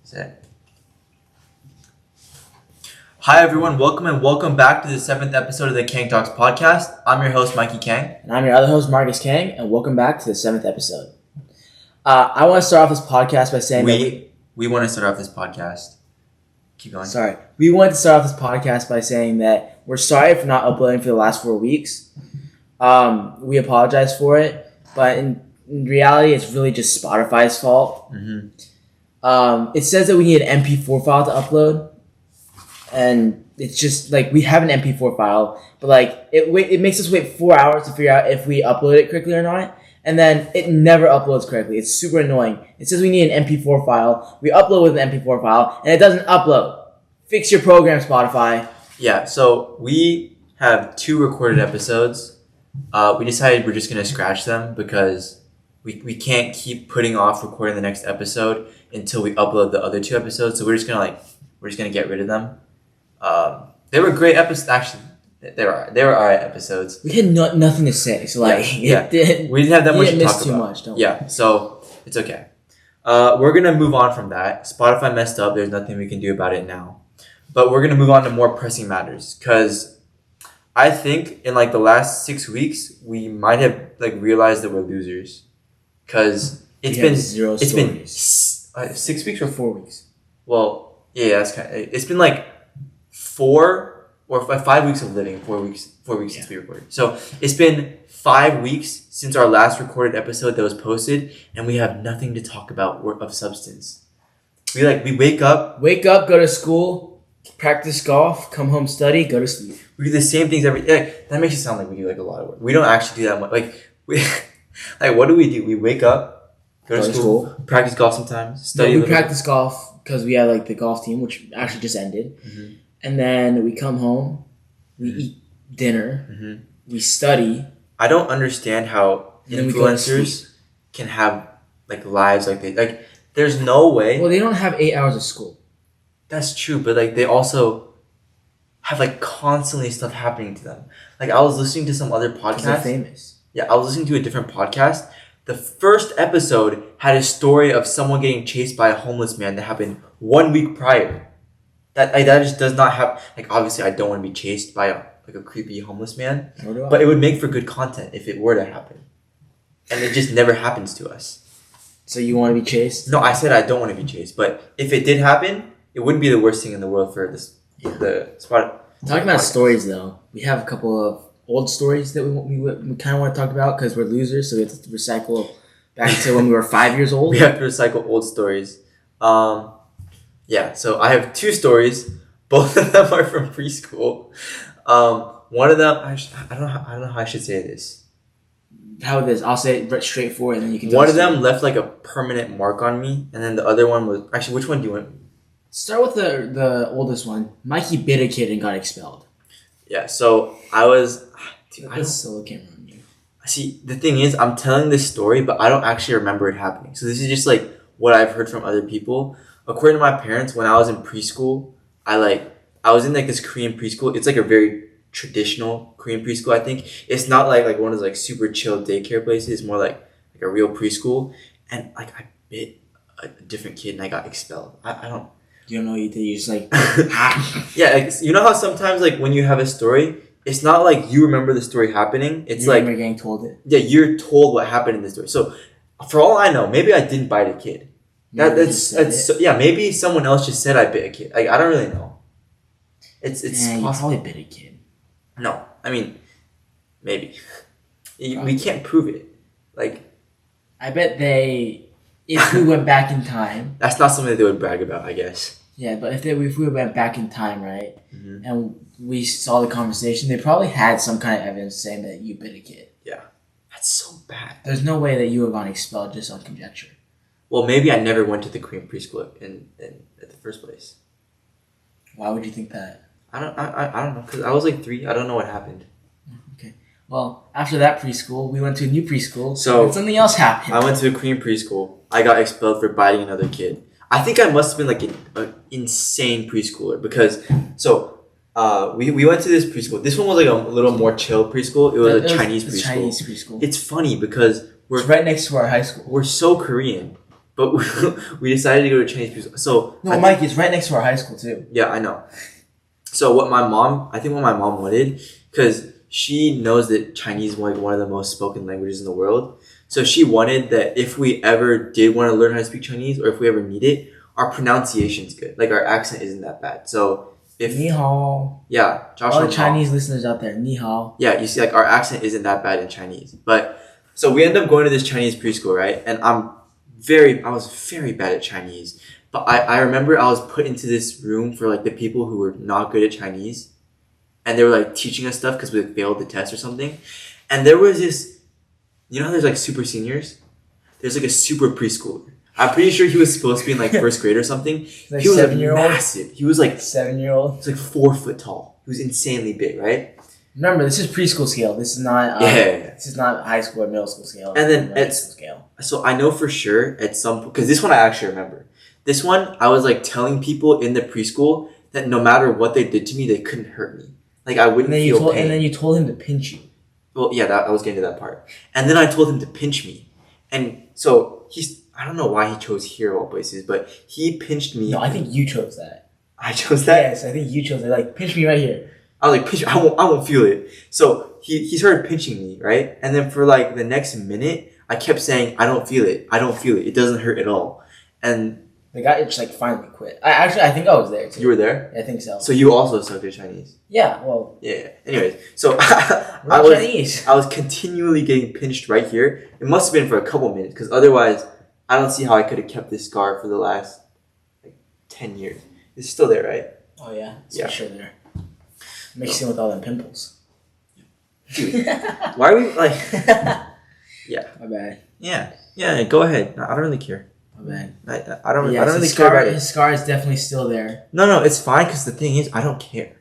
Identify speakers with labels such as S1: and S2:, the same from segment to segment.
S1: Set. Hi everyone, welcome back to the 7th episode of the Kang Talks podcast. I'm your host Mikey Kang.
S2: And I'm your other host Marcus Kang, and welcome back to the 7th episode. I want to start off this podcast by saying
S1: we want to start off this podcast. Keep going.
S2: Sorry. We wanted to start off this podcast by saying that we're sorry for not uploading for the last 4 weeks. We apologize for it, but in reality it's really just Spotify's fault.
S1: Mm-hmm.
S2: It says that we need an MP4 file to upload, and it's just like we have an MP4 file, but like it makes us wait 4 hours to figure out if we upload it correctly or not, and then it never uploads correctly. It's super annoying. It says we need an MP4 file. We upload with an MP4 file, and it doesn't upload. Fix your program, Spotify.
S1: Yeah, so we have 2 recorded episodes. We decided we're just gonna scratch them because we can't keep putting off recording the next episode until we upload the other 2 episodes. So we're just gonna get rid of them. They were great episodes. Actually, they were alright episodes.
S2: We had nothing to say, so like
S1: we didn't have that much to talk
S2: too
S1: about.
S2: Much, don't
S1: yeah, so it's okay. We're gonna move on from that. Spotify messed up. There's nothing we can do about it now. But we're gonna move on to more pressing matters because I think in like the last 6 weeks we might have like realized that we're losers because it's been 6 weeks or
S2: 4 weeks.
S1: Well, yeah, that's it's been like 4 or 5 weeks of living. 4 weeks since we recorded. So it's been 5 weeks since our last recorded episode that was posted, and we have nothing to talk about of substance. We wake up,
S2: go to school, practice golf, come home, study, go to sleep.
S1: We do the same things every day. That makes it sound like we do like a lot of work. We don't actually do that much. What do? We wake up, go to school, practice golf sometimes, study.
S2: No, we practice golf because we have like the golf team, which actually just ended.
S1: Mm-hmm.
S2: And then we come home, we eat dinner, we study.
S1: I don't understand how influencers can have like lives like they like. There's no way.
S2: Well, they don't have 8 hours of school.
S1: That's true, but like they also have like constantly stuff happening to them. Like I was listening to some other podcast.
S2: They're famous.
S1: Yeah, I was listening to a different podcast. The first episode had a story of someone getting chased by a homeless man that happened 1 week prior. That just does not have like obviously I don't want to be chased by a creepy homeless man, but it would make for good content if it were to happen, and it just never happens to us.
S2: So you want to be chased?
S1: No, I said I don't want to be chased, but if it did happen, it wouldn't be the worst thing in the world for this. Yeah. The spot.
S2: Talking about stories though, we have a couple of old stories that we kind of want to talk about because we're losers, so we have to recycle back to when we were 5 years old.
S1: We have to recycle old stories. Yeah, so I have 2 stories. Both of them are from preschool. One of them, I don't know how I should say this.
S2: How it is? I'll say it straightforward, and then you can.
S1: One of them left like a permanent mark on me, and then the other one was actually. Which one do you want?
S2: Start with the oldest one. Mikey bit a kid and got expelled.
S1: Yeah, so I was. Dude,
S2: I still can't remember you.
S1: See, the thing is, I'm telling this story, but I don't actually remember it happening. So this is just like what I've heard from other people. According to my parents, when I was in preschool, I was in like this Korean preschool. It's like a very traditional Korean preschool. I think it's not like one of those like super chill daycare places. It's more like a real preschool. And like I bit a different kid and I got expelled. I don't.
S2: You don't know what you did. You just like
S1: yeah, like, you know how sometimes like when you have a story, it's not like you remember the story happening. It's like
S2: you're getting told it.
S1: Yeah, you're told what happened in the story. So for all I know, maybe I didn't bite a kid. Maybe someone else just said I bit a kid. Like I don't really know. It's
S2: you probably bit a kid.
S1: No, I mean, maybe. We can't prove it. Like,
S2: I bet if we went back in time.
S1: That's not something that they would brag about, I guess.
S2: Yeah, but if we went back in time, right, and we saw the conversation, they probably had some kind of evidence saying that you bit a kid.
S1: Yeah, that's so bad.
S2: There's no way that you would have gone expelled just on conjecture.
S1: Well, maybe I never went to the Korean preschool in the first place.
S2: Why would you think that?
S1: I don't know, because I was like 3. I don't know what happened.
S2: Okay. Well, after that preschool, we went to a new preschool.
S1: So
S2: and something else happened.
S1: I went to a Korean preschool. I got expelled for biting another kid. I think I must have been like an insane preschooler because we went to this preschool. This one was like a little more chill preschool. It was a Chinese preschool.
S2: Chinese preschool.
S1: It's funny because
S2: it's right next to our high school.
S1: We're so Korean. But we decided to go to Chinese preschool. So
S2: No, Mikey, it's right next to our high school too.
S1: yeah, I know. So what my mom wanted, because she knows that Chinese is like one of the most spoken languages in the world. So she wanted that if we ever did want to learn how to speak Chinese, or if we ever need it, our pronunciation's good. Like our accent isn't that bad. So if
S2: Ni hao.
S1: yeah, Josh
S2: All the
S1: Hong
S2: Chinese listeners out there, ni hao.
S1: yeah, you see, like our accent isn't that bad in Chinese. But so we end up going to this Chinese preschool, right? And I was very bad at Chinese. But I remember I was put into this room for like the people who were not good at Chinese, and they were like teaching us stuff because we failed the test or something. And there was this, you know how there's like super seniors? There's like a super preschooler. I'm pretty sure he was supposed to be in like first grade or something.
S2: Like
S1: He was like
S2: 7-year-old?
S1: massive. He was like
S2: 7-year-old.
S1: He's like 4 foot tall. He was insanely big, right?
S2: Remember, this is preschool scale. This is not.
S1: Yeah.
S2: This is not high school or middle school scale.
S1: And then
S2: middle
S1: it's-
S2: school scale.
S1: So I know for sure at some point, because this one I actually remember. This one I was like telling people in the preschool that no matter what they did to me, they couldn't hurt me. Like I wouldn't feel pain.
S2: And then you told him to pinch you.
S1: Well, yeah, I was getting to that part. And then I told him to pinch me, and so I don't know why he chose here of all places, but he pinched me.
S2: No, I think you chose that.
S1: I chose that.
S2: Yes, I think you chose it. Like, pinch me right here.
S1: I was like, pinch. I won't feel it. So he started pinching me, right? And then for like the next minute, I kept saying, I don't feel it. I don't feel it. It doesn't hurt at all. And
S2: The guy just like finally quit. I think I was there too.
S1: you were there?
S2: I think so.
S1: So you also sucked at Chinese.
S2: Yeah, well,
S1: Yeah. Anyways, so
S2: we're Chinese.
S1: I was continually getting pinched right here. It must have been for a couple minutes, because otherwise, I don't see how I could have kept this scar for the last like 10 years. It's still there, right?
S2: Oh yeah, it's
S1: Yeah.
S2: for sure there. Mixed in with all them pimples.
S1: Dude, why are we like?
S2: My bad.
S1: Yeah. Go ahead. No, I don't really care.
S2: My bad.
S1: I don't
S2: Yeah,
S1: really
S2: his
S1: care about it.
S2: His scar is definitely still there.
S1: No, it's fine, because the thing is, I don't care.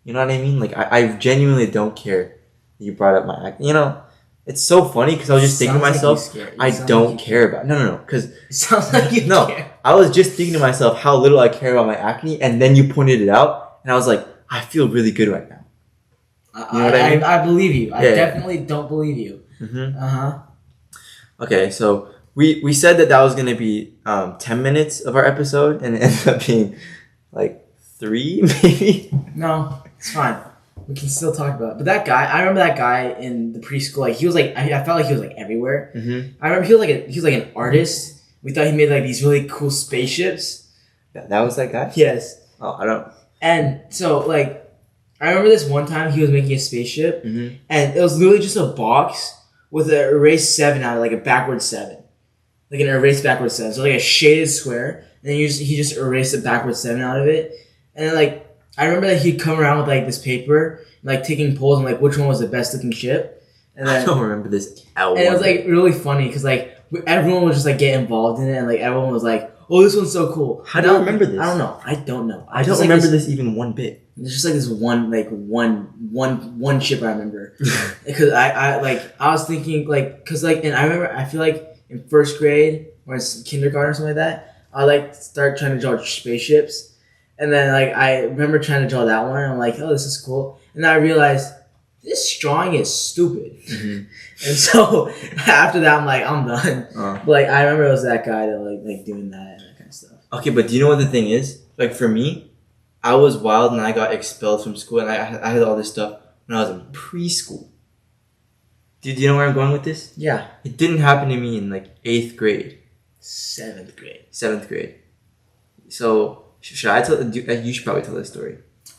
S1: You know what I mean? Like, I genuinely don't care that you brought up my acne. You know, it's so funny, because I was just thinking to myself, I don't care about it. No, because
S2: It sounds like you
S1: No.
S2: care.
S1: I was just thinking to myself how little I care about my acne, and then you pointed it out, and I was like, I feel really good right now. You know what I mean?
S2: I believe you. I
S1: Yeah.
S2: definitely don't believe you.
S1: Mm-hmm.
S2: Uh-huh.
S1: Okay, so we said that was going to be 10 minutes of our episode, and it ended up being like 3, maybe?
S2: No, it's fine. We can still talk about it. But that guy, I remember that guy in the preschool, like he was like, I felt like he was like everywhere.
S1: Mm-hmm.
S2: I remember he was like an artist. We thought he made like these really cool spaceships.
S1: That was that guy?
S2: Yes.
S1: Oh, I don't...
S2: And so like, I remember this one time he was making a spaceship,
S1: Mm-hmm.
S2: and it was literally just a box with an erased 7 out of like a backwards 7. Like an erased backwards 7. So like a shaded square, and then he just erased a backwards 7 out of it. And then like, I remember that he'd come around with like this paper, like taking polls on like which one was the best looking ship. And
S1: I
S2: then,
S1: don't remember this at all.
S2: and it was like really funny because like everyone was just like get involved in it, and like everyone was like, "Oh, this one's so cool."
S1: How do you remember this?
S2: I don't know. I don't know.
S1: I don't
S2: just, like,
S1: remember this even one bit.
S2: There's just like this one ship I remember because I was thinking like because like and I feel like in first grade or in kindergarten or something like that I like start trying to draw spaceships, and then like I remember trying to draw that one and I'm like, oh, this is cool, and then I realized this drawing is stupid.
S1: Mm-hmm.
S2: And so after that I'm like, I'm done. But like I remember it was that guy that like doing that and that kind of stuff.
S1: Okay, but do you know what the thing is? Like for me, I was wild and I got expelled from school, and I had all this stuff when I was in preschool. Do you know where I'm going with this?
S2: Yeah.
S1: It didn't happen to me in like 8th grade,
S2: 7th grade.
S1: 7th grade. So should I tell? You should probably tell this story.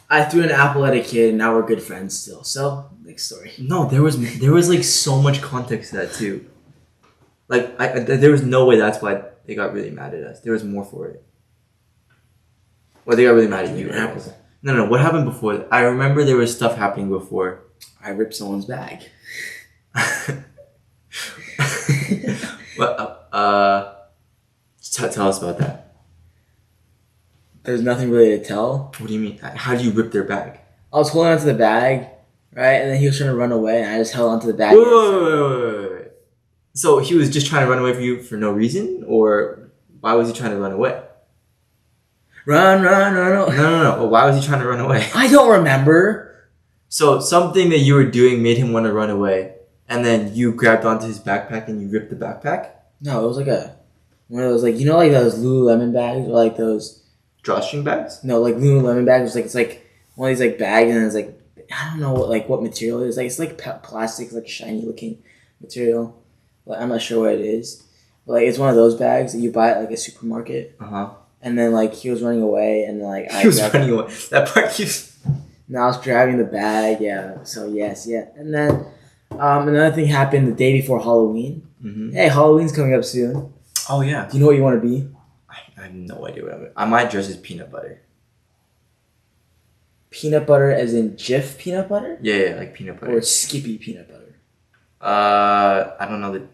S2: I threw an apple at a kid, and now we're good friends still. So, next story.
S1: No, there was like so much context to that too. Like there was no way that's why they got really mad at us. There was more for it. Well, they got really mad at you.
S2: Apple.
S1: No. What happened before that? I remember there was stuff happening before.
S2: I ripped someone's bag.
S1: But tell us about that.
S2: There's nothing really to tell.
S1: What do you mean? How do you rip their bag?
S2: I was holding onto the bag, right? And then he was trying to run away, and I just held onto the bag.
S1: Wait. So he was just trying to run away from you for no reason, or why was he trying to run away?
S2: Run.
S1: No. Well, why was he trying to run away?
S2: I don't remember.
S1: So something that you were doing made him want to run away, and then you grabbed onto his backpack and you ripped the backpack?
S2: No, it was like One of those like like those Lululemon bags or like those
S1: Drawstring bags?
S2: no like Lululemon bags. It's like one of these like bags and it's like I don't know what material it is. Like it's like plastic, like shiny looking material. But I'm not sure what it is. But like it's one of those bags that you buy at like a supermarket. And then like he was running away and like
S1: he was running away. That part keeps.
S2: Now I was grabbing the bag. Yeah. So yes, yeah. And then another thing happened the day before Halloween.
S1: Mm-hmm.
S2: Hey, Halloween's coming up soon.
S1: Oh yeah.
S2: Do you know what you want to be?
S1: I have no idea what I might dress as peanut butter.
S2: Peanut butter as in Jif peanut butter?
S1: Yeah, like peanut butter.
S2: Or Skippy peanut butter?
S1: I don't know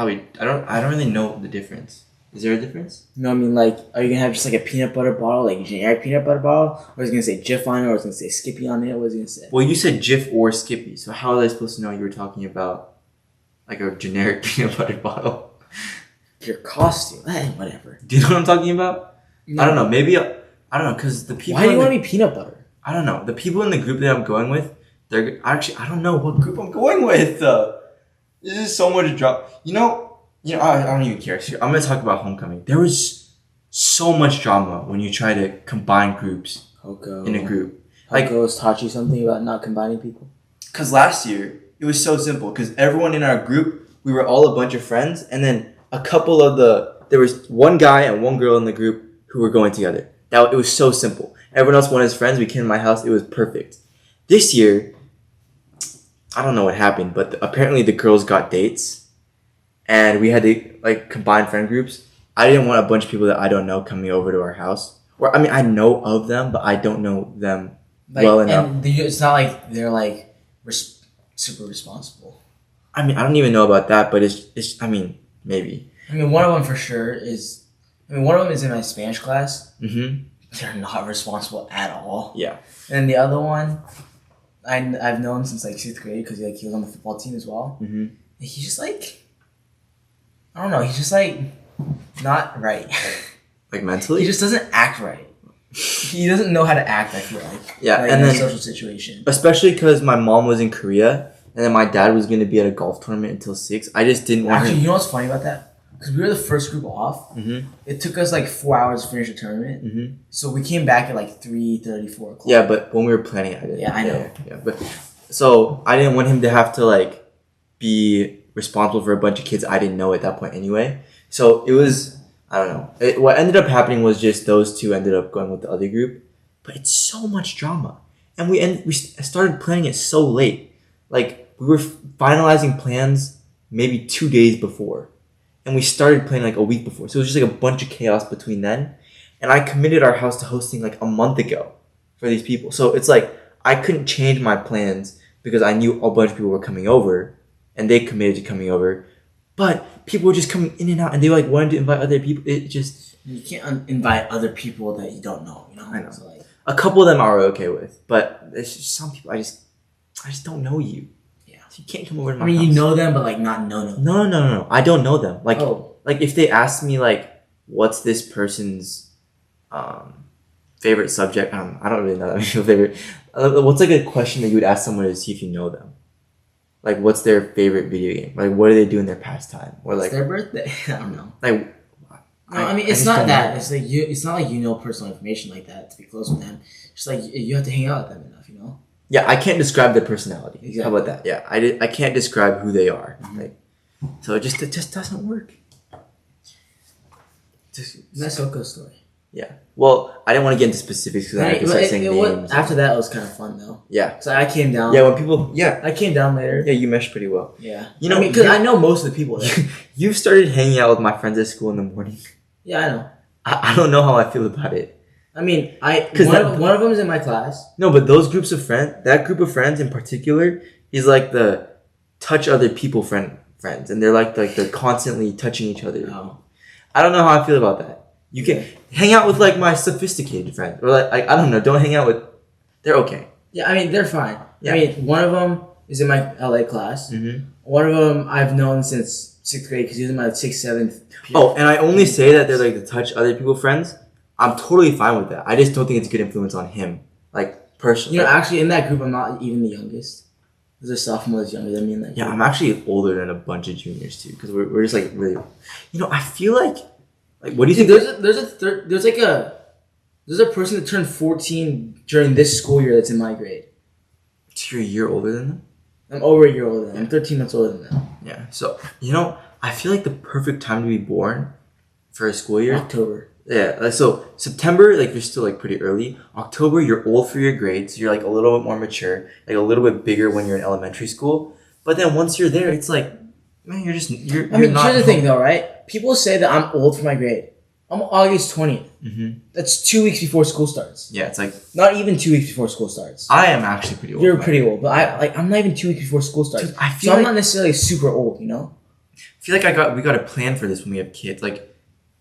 S1: I don't really know the difference. Is there a difference?
S2: No, I mean like, are you gonna have just like a peanut butter bottle, like a generic peanut butter bottle, or is it gonna say Jif on it, or is it gonna say Skippy on it? What is it gonna say?
S1: Well, you said Jif or Skippy, so how are they supposed to know you were talking about like a generic peanut butter bottle?
S2: Your costume, whatever.
S1: Do you know what I'm talking about?
S2: No.
S1: I don't know. Maybe I don't know because the people.
S2: Why do you want to be peanut butter?
S1: I don't know. The people in the group that I'm going with, they're actually I don't know what group I'm going with. This is so much drama. I don't even care. I'm gonna talk about homecoming. There was so much drama when you try to combine groups in a group.
S2: Like Hoko's taught you something about not combining people.
S1: Because last year it was so simple. Because everyone in our group, we were all a bunch of friends, and then a couple of there was one guy and one girl in the group who were going together. Now it was so simple. Everyone else wanted his friends. We came to my house. It was perfect. This year, I don't know what happened, but apparently the girls got dates, and we had to like combine friend groups. I didn't want a bunch of people that I don't know coming over to our house. Or I mean, I know of them, but I don't know them well enough.
S2: And it's not like they're like super responsible.
S1: I mean, I don't even know about that, but it's. I mean, maybe.
S2: I mean, one of them for sure is. I mean, one of them is in my Spanish class.
S1: Mm-hmm.
S2: They're not responsible at all.
S1: Yeah.
S2: And the other one, I've known since like 6th grade because he was on the football team as well.
S1: Mm-hmm.
S2: And he's just like, I don't know. He's just like not right.
S1: Like mentally,
S2: he just doesn't act right. He doesn't know how to act. I feel like
S1: and
S2: in
S1: then
S2: a social situation,
S1: especially because my mom was in Korea and then my dad was going to be at a golf tournament until 6. I just didn't want.
S2: Actually, you know what's funny about that? Because we were the first group off.
S1: Mm-hmm.
S2: It took us like 4 hours to finish the tournament.
S1: Mm-hmm.
S2: So we came back at like 3:30, 4 o'clock.
S1: Yeah, but when we were planning it, I didn't.
S2: Yeah, I know.
S1: Yeah, but so I didn't want him to have to like be responsible for a bunch of kids I didn't know at that point anyway. So it was, I don't know. What ended up happening was just those two ended up going with the other group. But it's so much drama. And we started planning it so late. Like, we were finalizing plans maybe 2 days before. And we started planning like a week before. So it was just like a bunch of chaos between then. And I committed our house to hosting like a month ago for these people. So it's like, I couldn't change my plans because I knew a bunch of people were coming over. And they committed to coming over. But people were just coming in and out. And they like wanted to invite other people. It just...
S2: You can't invite other people that you don't know, you know?
S1: I know.
S2: So like,
S1: a couple of them are okay with, but there's just some people I just don't know you.
S2: Yeah.
S1: So you can't come over to my house.
S2: you know them, but like not know them.
S1: No. I don't know them. Like,
S2: Oh.
S1: like if they ask me like, what's this person's favorite subject? I don't really know that many favorite. What's like a question that you would ask someone to see if you know them? Like, what's their favorite video game? Like, what do they do in their pastime? Or like
S2: it's their birthday. I don't know.
S1: like.
S2: No, I mean it's not that. It's like it's not like you know personal information like that to be close with them. Just like you have to hang out with them enough, you know.
S1: Yeah, I can't describe their personality.
S2: Exactly.
S1: How about that? Yeah, I can't describe who they are.
S2: Mm-hmm.
S1: Like, so it just doesn't work.
S2: That's Hoko's story.
S1: Yeah. Well, I didn't want to get into specifics because I had to start saying names.
S2: After that, it was kind of fun though.
S1: Yeah.
S2: So I came down.
S1: Yeah, when people. Yeah.
S2: I came down later.
S1: Yeah, you meshed pretty well.
S2: Yeah.
S1: You know,
S2: because I know most of the people there.
S1: You've started hanging out with my friends at school in the morning.
S2: Yeah, I know.
S1: I don't know how I feel about it.
S2: I mean, one of them is in my class.
S1: No, but those groups of friends, that group of friends in particular, is like the touch other people friends, and they're like they're constantly touching each other.
S2: Oh.
S1: I don't know how I feel about that. You can hang out with like my sophisticated friend, or like I don't know. Don't hang out with. They're okay.
S2: Yeah, I mean they're fine.
S1: Yeah.
S2: I mean one of them is in my LA class.
S1: Mm-hmm.
S2: One of them I've known since 6th grade because he was in my 6th, 7th.
S1: Oh, and I only say that they're like the touch other people friends. I'm totally fine with that. I just don't think it's a good influence on him, like personally.
S2: You know, actually in that group I'm not even the youngest. There's a sophomore that's younger than me in that group.
S1: Yeah, I'm actually older than a bunch of juniors too, because we're just like really. You know, I feel like Like, what do you think?
S2: There's a person that turned 14 during this school year that's in my grade.
S1: So you're a year older than them?
S2: I'm over a year older than them. I'm 13 months older than them.
S1: Yeah. So, I feel like the perfect time to be born for a school year.
S2: October.
S1: Yeah. So September, like, you're still, like, pretty early. October, you're old for your grades. So you're, like, a little bit more mature. Like, a little bit bigger when you're in elementary school. But then once you're there, it's like, man, you're not.
S2: Here's the thing, though, right? People say that I'm old for my grade. I'm August 20th.
S1: Mm-hmm.
S2: That's 2 weeks before school starts.
S1: Yeah, it's like...
S2: Not even 2 weeks before school starts.
S1: I am actually pretty old.
S2: You're pretty old, but I'm not even 2 weeks before school starts.
S1: Dude, I feel
S2: I'm not necessarily super old, you know?
S1: I feel like we got a plan for this when we have kids. Like,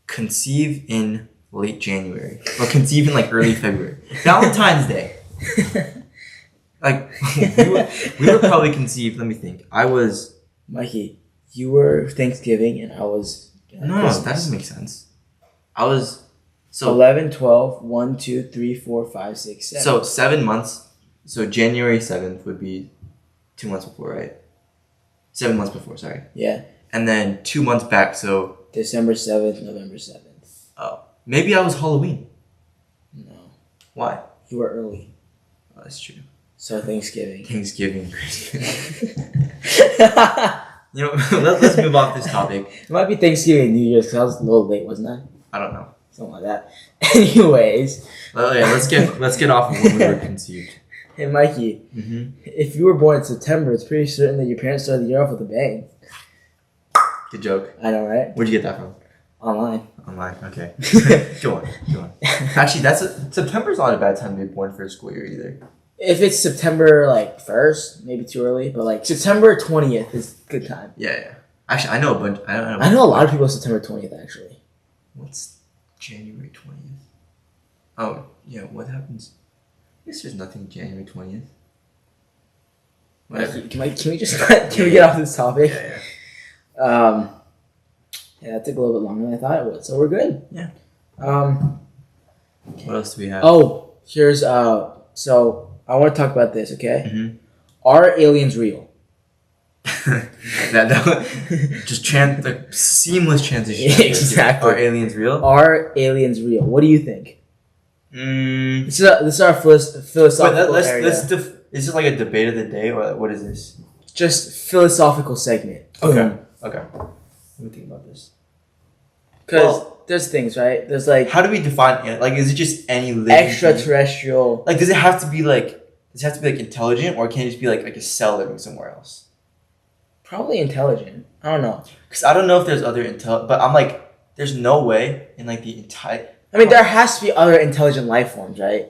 S1: conceive in late January. Or conceive in, like, early February. Valentine's Day. Like, we were probably conceived... Let me think. I was...
S2: Mikey, you were Thanksgiving and I was...
S1: No, that doesn't make sense. I was... So
S2: 11, 12, 1, 2, 3, 4, 5, 6, 7.
S1: So 7 months. So January 7th would be 2 months before, right? 7 months before, sorry.
S2: Yeah.
S1: And then 2 months back, so...
S2: December 7th, November 7th.
S1: Oh. Maybe I was Halloween.
S2: No.
S1: Why?
S2: You were early.
S1: Oh, that's true.
S2: So Thanksgiving.
S1: Let's move off this topic.
S2: It might be Thanksgiving and New Year's because I was a little late, wasn't I?
S1: I don't know.
S2: Something like that. Anyways.
S1: Well, yeah, let's get off of when we were conceived.
S2: Hey, Mikey.
S1: Mm-hmm.
S2: If you were born in September, it's pretty certain that your parents started the year off with a bang.
S1: Good joke.
S2: I know, right?
S1: Where'd you get that from?
S2: Online.
S1: Online, okay. Go on. Actually, September's not a bad time to be born for a school year either.
S2: If it's September, 1st, maybe too early, but, September 20th is a good time.
S1: Yeah. Actually, I know a bunch.
S2: I know a lot of people September 20th, actually.
S1: What's January 20th? Oh, yeah, what happens? I guess there's nothing January 20th. Whatever.
S2: Can we just can we get off this topic?
S1: Yeah.
S2: Yeah, that took a little bit longer than I thought it would, so we're good.
S1: Yeah.
S2: What
S1: else do we have?
S2: Oh, here's so I want to talk about this, okay?
S1: Mm-hmm.
S2: Are aliens real?
S1: Just the seamless transition.
S2: Exactly.
S1: Are aliens real?
S2: Are aliens real? What do you think? This is our philosophical area.
S1: Is this like a debate of the day, or what is this?
S2: Just philosophical segment.
S1: Okay. Let me think about this.
S2: Because there's things, right? There's
S1: how do we define it? Like, is it just any living
S2: extraterrestrial?
S1: Thing? Like, does it have to be intelligent, or can it just be like a cell living somewhere else?
S2: Probably intelligent. I don't know.
S1: Because I don't know if there's other but I'm like, there's no way in the entire.
S2: I mean, there has to be other intelligent life forms, right?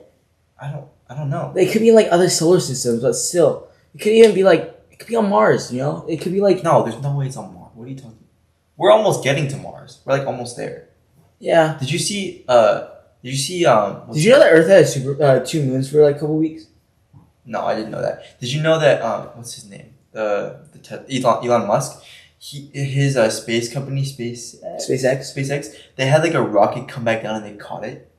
S1: I don't know.
S2: They could be in other solar systems, but still, it could even be it could be on Mars. You know, it could be
S1: no. There's no way it's on Mars. What are you talking about? We're almost getting to Mars. We're almost there.
S2: Yeah.
S1: Did you see? Did you
S2: know that Earth had 2 moons for a couple weeks?
S1: No, I didn't know that. Did you know that? What's his name? Elon Musk. His space company, SpaceX. They had a rocket come back down and they caught it.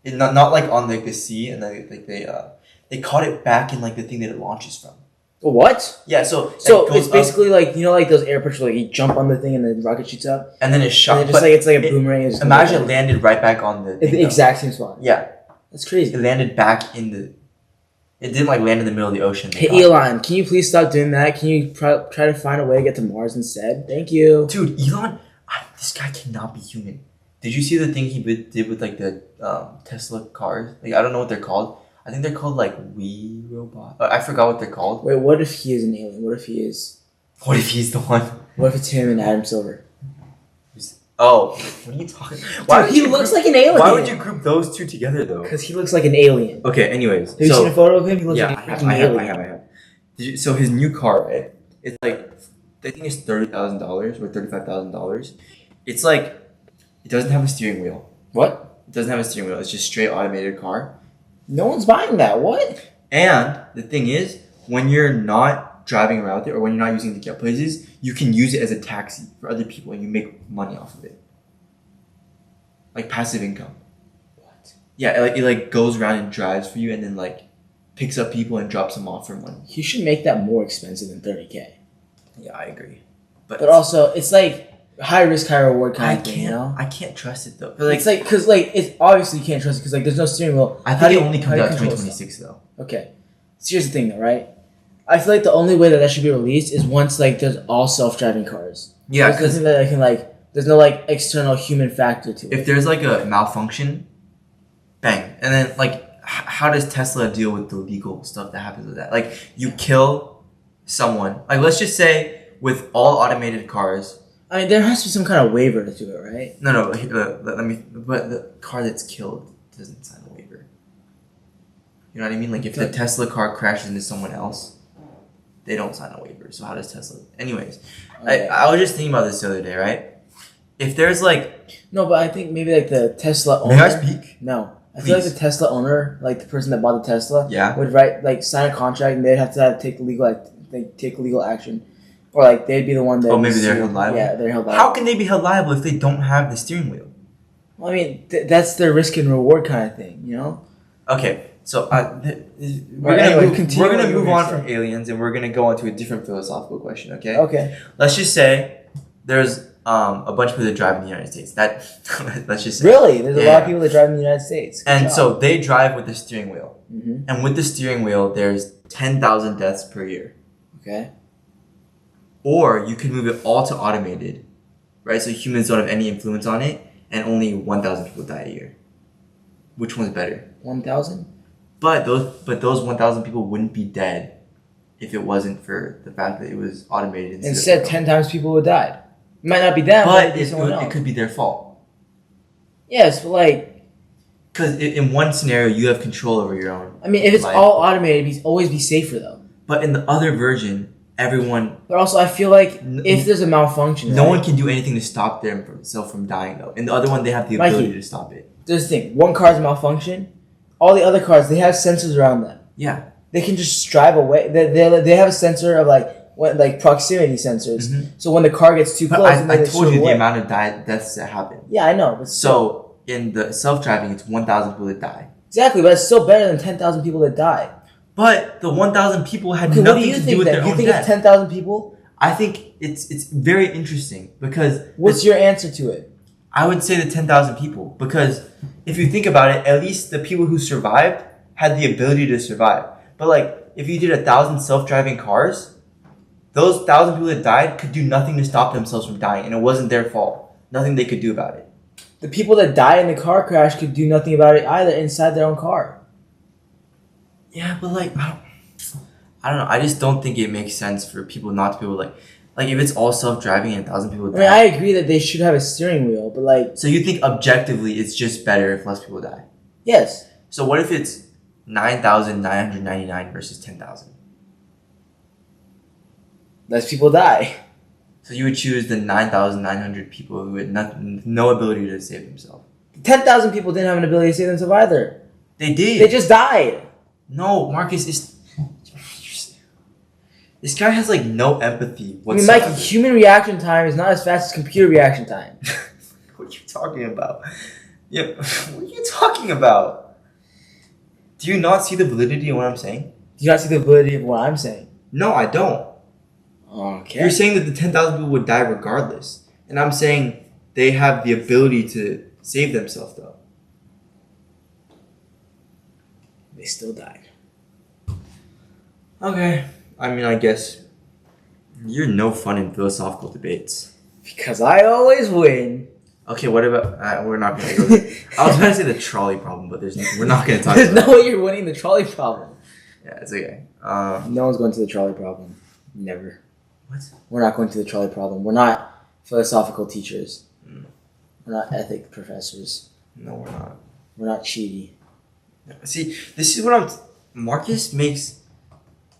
S1: Not on the sea, and they caught it back in the thing that it launches from.
S2: What?
S1: Yeah, so
S2: it's basically those airports where you jump on the thing and the rocket shoots up,
S1: and then it shot.
S2: And it's like a boomerang.
S1: Imagine it landed right back on the
S2: exact same spot.
S1: Yeah,
S2: that's crazy.
S1: It landed back in the. It didn't land in the middle of the ocean.
S2: Hey Elon, can you please stop doing that? Can you try to find a way to get to Mars instead? Thank you,
S1: dude. Elon, this guy cannot be human. Did you see the thing he did with the Tesla cars? I don't know what they're called. I think they're called Wii robot. I forgot what they're called.
S2: Wait, what if he is an alien? What if he is?
S1: What if he's the one?
S2: What if it's him and Adam Silver?
S1: Oh, what are you talking?
S2: Dude, he looks like an alien.
S1: Why would you group those two together though?
S2: Because he looks like an alien.
S1: Okay. Anyways,
S2: have you seen a photo of him? He looks like a freaking alien.
S1: I have. So his new car, right? It's I think it's $30,000 or $35,000. It's it doesn't have a steering wheel.
S2: What?
S1: It doesn't have a steering wheel. It's just straight automated car.
S2: No one's buying that. What?
S1: And the thing is, when you're not driving around there or when you're not using it to get places, you can use it as a taxi for other people and you make money off of it. Passive income.
S2: What?
S1: Yeah, it goes around and drives for you and then picks up people and drops them off for money.
S2: You should make that more expensive than $30,000.
S1: Yeah, I agree.
S2: But also, it's high risk, high reward kind of thing. You know,
S1: I can't trust it though. But
S2: it's like because like it's obviously you can't trust it because like there's no steering wheel.
S1: I think it only comes out 2026 though.
S2: Okay, so here's the thing though, right? I feel like the only way that should be released is once like there's all self-driving cars.
S1: Yeah,
S2: because that I can like there's no like external human factor to it.
S1: If there's like a malfunction, bang, and then like how does Tesla deal with the legal stuff that happens with that? Like you kill someone. Like let's just say with all automated cars.
S2: I mean, there has to be some kind of waiver to it, right?
S1: No. But the car that's killed doesn't sign a waiver. You know what I mean? Like if the Tesla car crashes into someone else, they don't sign a waiver. So how does Tesla? Anyways, okay. I was just thinking about this the other day, right? If there's like
S2: no, but I think maybe like the Tesla owner.
S1: May I speak?
S2: No. I feel like the Tesla owner, like the person that bought the Tesla,
S1: yeah,
S2: would sign a contract and they'd have to take legal action, or like they'd be the one that.
S1: Oh, maybe they're held liable.
S2: Yeah, they're held liable.
S1: How can they be held liable if they don't have the steering wheel?
S2: Well, I mean, that's their risk and reward kind of thing, you know.
S1: Okay, so we're gonna move on from aliens and we're gonna go on to a different philosophical question. Okay.
S2: Okay.
S1: Let's just say there's a bunch of people that drive in the United States. Let's just say.
S2: Really? There's a lot of people that drive in the United States. Good
S1: and
S2: job.
S1: so they drive with the steering wheel.
S2: Mm-hmm.
S1: And with the steering wheel, there's 10,000 deaths per year.
S2: Okay.
S1: Or you can move it all to automated, right? So humans don't have any influence on it, and only 1,000 people die a year. Which one's better?
S2: 1,000?
S1: But those 1,000 people wouldn't be dead if it wasn't for the fact that it was automated.
S2: Instead 10 times people would die. It might not be them, but
S1: it could be their fault.
S2: Yes, but like...
S1: Because in one scenario, you have control over your own.
S2: I mean, if it's all automated, it'd always be safer, though.
S1: But in the other version, everyone...
S2: But also, I feel like if there's a malfunction...
S1: No one can do anything to stop themselves from dying, though. In the other one, they have the ability to stop it.
S2: There's the thing. One car's malfunction. All the other cars, they have sensors around them.
S1: Yeah. They
S2: can just drive away. They have a sensor of like proximity sensors.
S1: Mm-hmm.
S2: So when the car gets too close,
S1: I told you the amount of deaths that happen.
S2: Yeah, I know. But
S1: so in the self-driving, it's 1,000 people that die.
S2: Exactly, but it's still better than 10,000 people that die.
S1: But the 1,000 people had nothing to do with their own death.
S2: You think it's 10,000 people?
S1: I think it's very interesting because...
S2: What's your answer to it?
S1: I would say the 10,000 people because if you think about it, at least the people who survived had the ability to survive. But like, if you did 1,000 self-driving cars, those 1,000 people that died could do nothing to stop themselves from dying, and it wasn't their fault. Nothing they could do about it.
S2: The people that died in the car crash could do nothing about it either inside their own car.
S1: Yeah, but like, I don't know. I just don't think it makes sense for people not to be able to like if it's all self-driving and 1,000 people die.
S2: I mean, I agree that they should have a steering wheel, but like...
S1: So you think objectively it's just better if less people die?
S2: Yes.
S1: So what if it's 9,999 versus 10,000?
S2: Less people die.
S1: So you would choose the 9,900 people who had no ability to save themselves.
S2: 10,000 people didn't have an ability to save themselves either.
S1: They did.
S2: They just died.
S1: No, Marcus is... This guy has like no empathy whatsoever.
S2: I mean, Mikey, human reaction time is not as fast as computer reaction time.
S1: What are you talking about? Yeah, what are you talking about? Do you not see the validity of what I'm saying?
S2: Do you not see the validity of what I'm saying?
S1: No, I don't.
S2: Okay.
S1: You're saying that the 10,000 people would die regardless. And I'm saying they have the ability to save themselves, though.
S2: They still died.
S1: Okay. I mean, I guess you're no fun in philosophical debates.
S2: Because I always win.
S1: Okay, what about... we're not going to go there. I was going to say the trolley problem, but we're not going to talk
S2: There's
S1: about
S2: no way you're winning the trolley problem.
S1: Yeah, it's okay.
S2: No one's going to the trolley problem. Never.
S1: What?
S2: We're not going to the trolley problem. We're not philosophical teachers.
S1: Mm.
S2: We're not ethic professors.
S1: No, we're not.
S2: We're not cheaty.
S1: See, this is what Marcus makes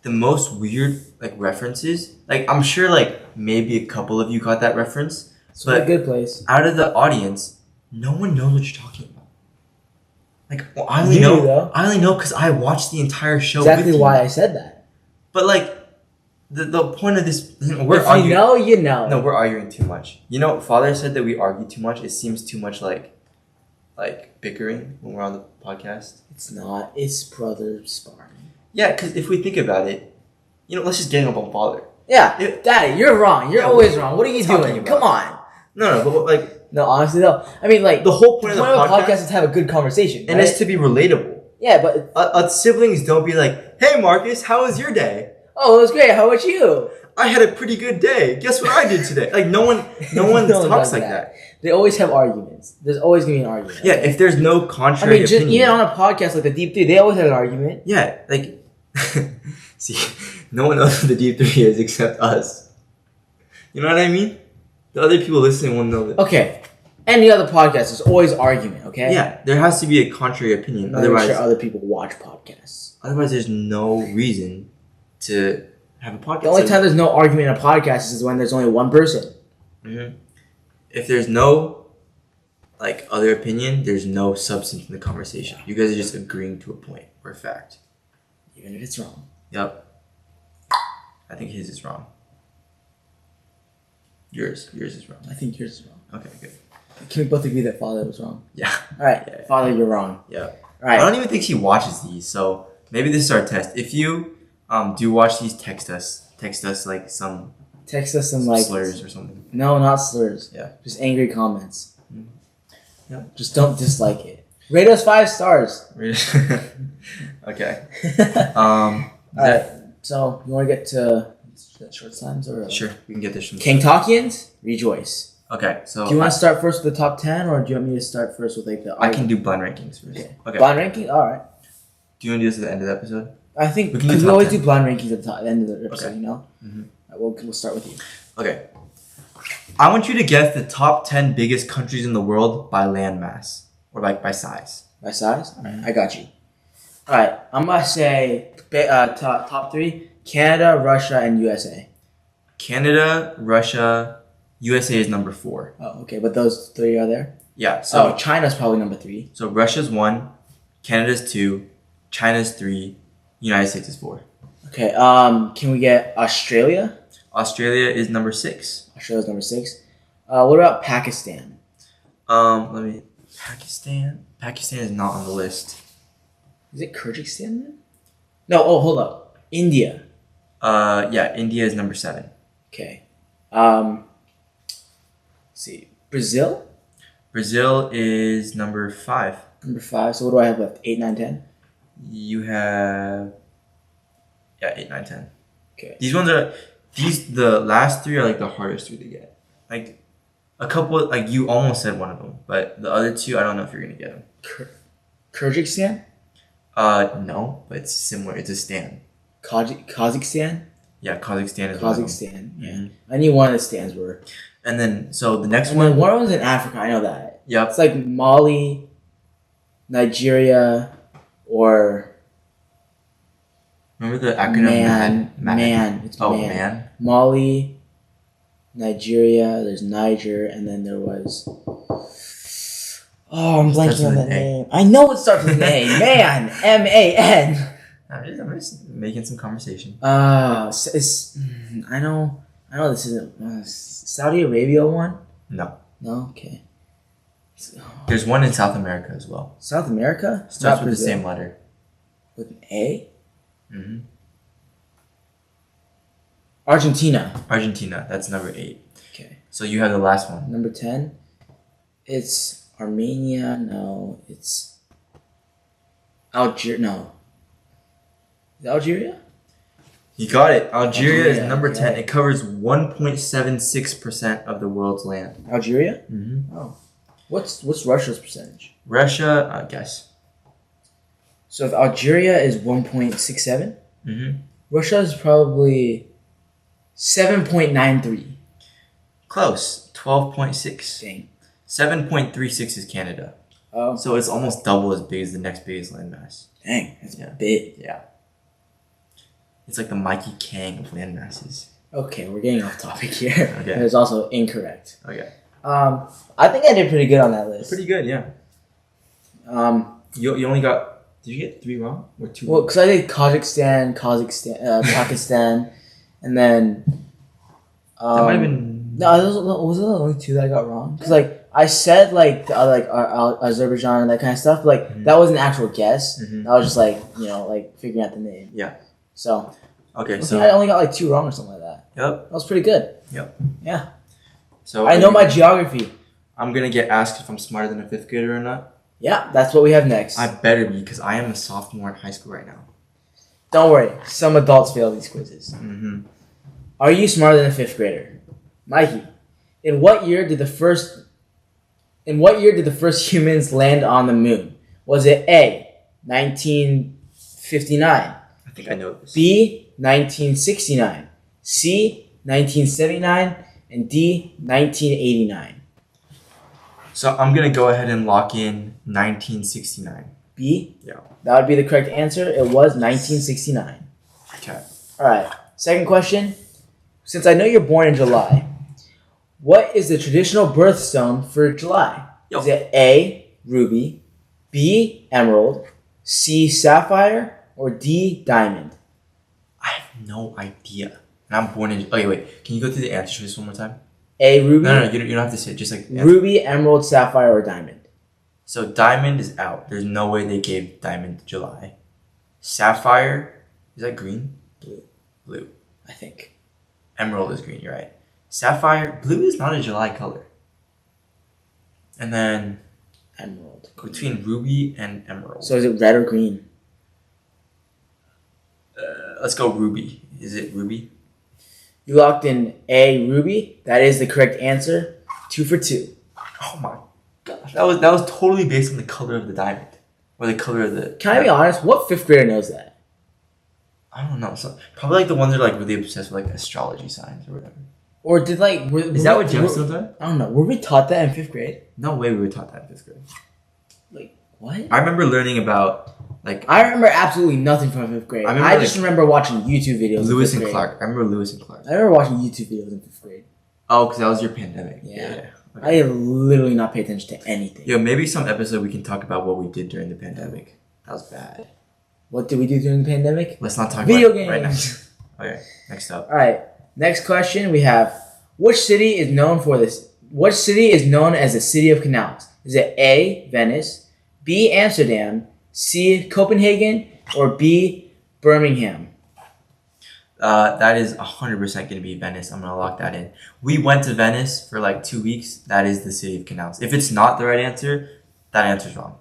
S1: the most weird, like, references. Like, I'm sure, like, maybe a couple of you got that reference.
S2: It's a good place.
S1: Out of the audience, no one knows what you're talking about. Like, well, I only know because I watched the entire show.
S2: Exactly why I said that.
S1: But like, the point of this,
S2: we're arguing. You know, you know.
S1: No, we're arguing too much. You know, Father said that we argue too much. It seems too much like bickering when we're on the podcast.
S2: It's not. It's brother sparring.
S1: Yeah, because if we think about it, you know, let's just gang up on Father.
S2: Yeah, Daddy, you're wrong. You're always wrong. What are you doing? Come on.
S1: No, but like
S2: No, honestly though. I mean, like
S1: the whole point of the podcast
S2: is to have a good conversation,
S1: and
S2: right?
S1: it's to be relatable.
S2: Yeah, but
S1: Siblings don't be like, "Hey, Marcus, how was your day?"
S2: oh, it was great. How about you?
S1: I had a pretty good day. Guess what I did today? Like no one talks
S2: does
S1: like that.
S2: They always have arguments. There's always gonna be an argument.
S1: Yeah, if there's no
S2: I
S1: contrary
S2: mean, just
S1: opinion.
S2: even on a podcast like the Deep Three, they always have an argument.
S1: Yeah, like see, no one knows what the Deep Three is except us. You know what I mean? The other people listening won't know that.
S2: Okay, any other podcast, there's always argument. Okay.
S1: Yeah, there has to be a contrary opinion.
S2: Otherwise, sure other people watch podcasts.
S1: Otherwise, there's no reason to have a podcast.
S2: The only time there's no argument in a podcast is when there's only one person.
S1: Mm-hmm. If there's no like other opinion, there's no substance in the conversation. You guys are just agreeing to a point or a fact,
S2: even if it's wrong.
S1: Yep. I think his is wrong. Yours is wrong.
S2: I think yours is wrong.
S1: Okay, good.
S2: Can we both agree that Father was wrong?
S1: Yeah.
S2: All right,
S1: Yeah.
S2: Father, you're wrong.
S1: Yeah.
S2: All right.
S1: I don't even think she watches these, so maybe this is our test. If you do watch these, text us. Text us like some
S2: like
S1: slurs or something.
S2: No, not slurs.
S1: Yeah.
S2: Just angry comments.
S1: Mm.
S2: Yep. Just don't dislike it. Rate us 5 stars.
S1: Okay.
S2: All right. So you want to get to short times or
S1: Sure, we can get this from
S2: Kangtakians? Rejoice.
S1: Okay, so
S2: do you want to start first with the top 10 or do you want me to start first with like the
S1: I can do blind rankings first. Okay.
S2: Blind ranking? Alright.
S1: Do you want to do this at the end of the episode?
S2: I think
S1: we can
S2: because
S1: do
S2: we always
S1: top
S2: do blind rankings at the end of the episode,
S1: Okay.
S2: you know?
S1: Mm-hmm.
S2: Alright, we'll start with you.
S1: Okay. I want you to guess the top 10 biggest countries in the world by land mass. Or like by size.
S2: By size? Alright, I got you. Alright, I'm going to say top 3, Canada, Russia, and USA.
S1: Canada, Russia, USA is number 4.
S2: Oh, okay, but those 3 are there?
S1: Yeah, so
S2: China's probably number 3.
S1: So Russia's 1, Canada's 2, China's 3, United States is 4.
S2: Okay, can we get Australia?
S1: Australia is number 6.
S2: Australia's number 6. What about Pakistan?
S1: Pakistan is not on the list.
S2: Is it Kyrgyzstan then? No, hold up. India.
S1: Yeah, India is number 7.
S2: Okay. Let's see. Brazil?
S1: Brazil is number 5.
S2: Number 5. So what do I have left? 8, 9, 10?
S1: You have 8, 9, 10.
S2: Okay.
S1: The last 3 are like the hardest 3 to get. Like a couple, like you almost said one of them, but the other 2, I don't know if you're gonna get them.
S2: Kyrgyzstan?
S1: No, but it's similar. It's a stan.
S2: Kazakhstan?
S1: Yeah, Kazakhstan is
S2: Kazakhstan.
S1: Yeah.
S2: Mm-hmm. I knew one of the stands were.
S1: And then so the next
S2: And
S1: one.
S2: then one was in Africa. I know that.
S1: Yep.
S2: It's like Mali, Nigeria, or
S1: Remember the acronym?
S2: Man. It's
S1: Man.
S2: Mali, Nigeria. There's Niger, and then there was. Oh, I'm blanking on the name. I know it starts with an A. Man. M-A-N.
S1: I'm just making some conversation.
S2: I know this isn't Saudi Arabia one.
S1: No.
S2: No, okay.
S1: There's one in South America as well.
S2: South America
S1: Starts with the same letter.
S2: with an A.
S1: Mm-hmm.
S2: Argentina.
S1: That's number 8.
S2: Okay.
S1: So you have the last one.
S2: Number 10. It's Armenia. No, it's Algeria. No. Is it Algeria?
S1: You got it. Algeria is
S2: Algeria,
S1: number 10.
S2: okay.
S1: It covers 1.76% of the world's land.
S2: Algeria?
S1: Mm-hmm.
S2: Oh. What's Russia's percentage?
S1: Russia, I guess.
S2: So if Algeria is 1.67,
S1: Mm-hmm.
S2: Russia is probably 7.93.
S1: Close. 12.6.
S2: Dang.
S1: 7.36 is Canada.
S2: Oh.
S1: So it's almost double as big as the next biggest landmass.
S2: Dang, that's
S1: Yeah.
S2: big.
S1: Yeah. It's like the Mikey Kang of landmasses.
S2: Okay, we're getting off topic here.
S1: Okay.
S2: And it's also incorrect.
S1: Okay.
S2: I think I did pretty good on that list.
S1: Pretty good, yeah. You only got... Did you get 3 wrong? Or 2
S2: Well,
S1: wrong?
S2: because I did Kazakhstan, Pakistan, and then...
S1: That might have been...
S2: No, was it the only 2 that I got wrong? Because, like, I said, like, the other, like, Azerbaijan and that kind of stuff, but, like, that was an actual guess.
S1: Mhm.
S2: That was just, like, like, figuring out the name.
S1: Yeah.
S2: So,
S1: Okay,
S2: I
S1: so...
S2: think I only got, like, 2 wrong or something like that.
S1: Yep.
S2: That was pretty good.
S1: Yep.
S2: Yeah.
S1: So
S2: I know my geography.
S1: I'm gonna get asked if I'm smarter than a fifth grader or not.
S2: Yeah, that's what we have next.
S1: I better be, because I am a sophomore in high school right now.
S2: Don't worry, some adults fail these quizzes.
S1: Mm-hmm.
S2: Are you smarter than a fifth grader? Mikey, in what year did the first humans land on the moon? Was it A, 1959,
S1: I think I know this.
S2: B, 1969, C, 1979, and D, 1989?
S1: So I'm gonna go ahead and lock in 1969.
S2: B?
S1: Yeah.
S2: That would be the correct answer. It was 1969.
S1: Okay.
S2: Alright, second question. Since I know you're born in July, what is the traditional birthstone for July?
S1: Yo.
S2: Is it A, ruby, B, emerald, C, sapphire, or D, diamond?
S1: I have no idea. And I'm born in. Okay, wait. Can you go through the answer choice one more time?
S2: A, ruby,
S1: No, you don't have to say it. Just like
S2: ruby, emerald, sapphire, or diamond.
S1: So diamond is out. There's no way they gave diamond July. Sapphire, is that green? Blue.
S2: I think.
S1: Emerald is green. You're right. Sapphire, blue is not a July color. And then
S2: Emerald.
S1: between ruby and emerald.
S2: So is it red or green?
S1: Let's go ruby. Is it ruby?
S2: You locked in A, ruby. That is the correct answer. 2 for 2.
S1: Oh my gosh. That was totally based on the color of the diamond. Or the color of the...
S2: Can I be honest? What fifth grader knows that?
S1: I don't know. So, probably like the ones that are like really obsessed with like astrology signs or whatever.
S2: Or did like...
S1: Is that what gemstones are?
S2: I don't know. Were we taught that in fifth grade?
S1: No way we were taught that in 5th grade.
S2: Like, what?
S1: I remember learning about like...
S2: I remember absolutely nothing from fifth grade. I just remember watching YouTube videos.
S1: Lewis
S2: in
S1: and
S2: fifth
S1: Clark. I remember Lewis and Clark.
S2: grade. I remember watching YouTube videos in fifth grade.
S1: Oh, because that was your pandemic.
S2: Yeah.
S1: Okay.
S2: I literally not pay attention to anything.
S1: Yo, maybe some episode we can talk about what we did during the pandemic. That was bad.
S2: What did we do during the pandemic?
S1: Let's not talk
S2: Video
S1: about it right now.
S2: games.
S1: Okay, next up.
S2: All right. Next question we have: Which city is known for this? Which city is known as the city of canals? Is it A, Venice, B, Amsterdam, C, Copenhagen, or B, Birmingham?
S1: That is 100% going to be Venice. I'm going to lock that in. We went to Venice for like 2 weeks. That is the city of canals. If it's not the right answer, that answer's wrong.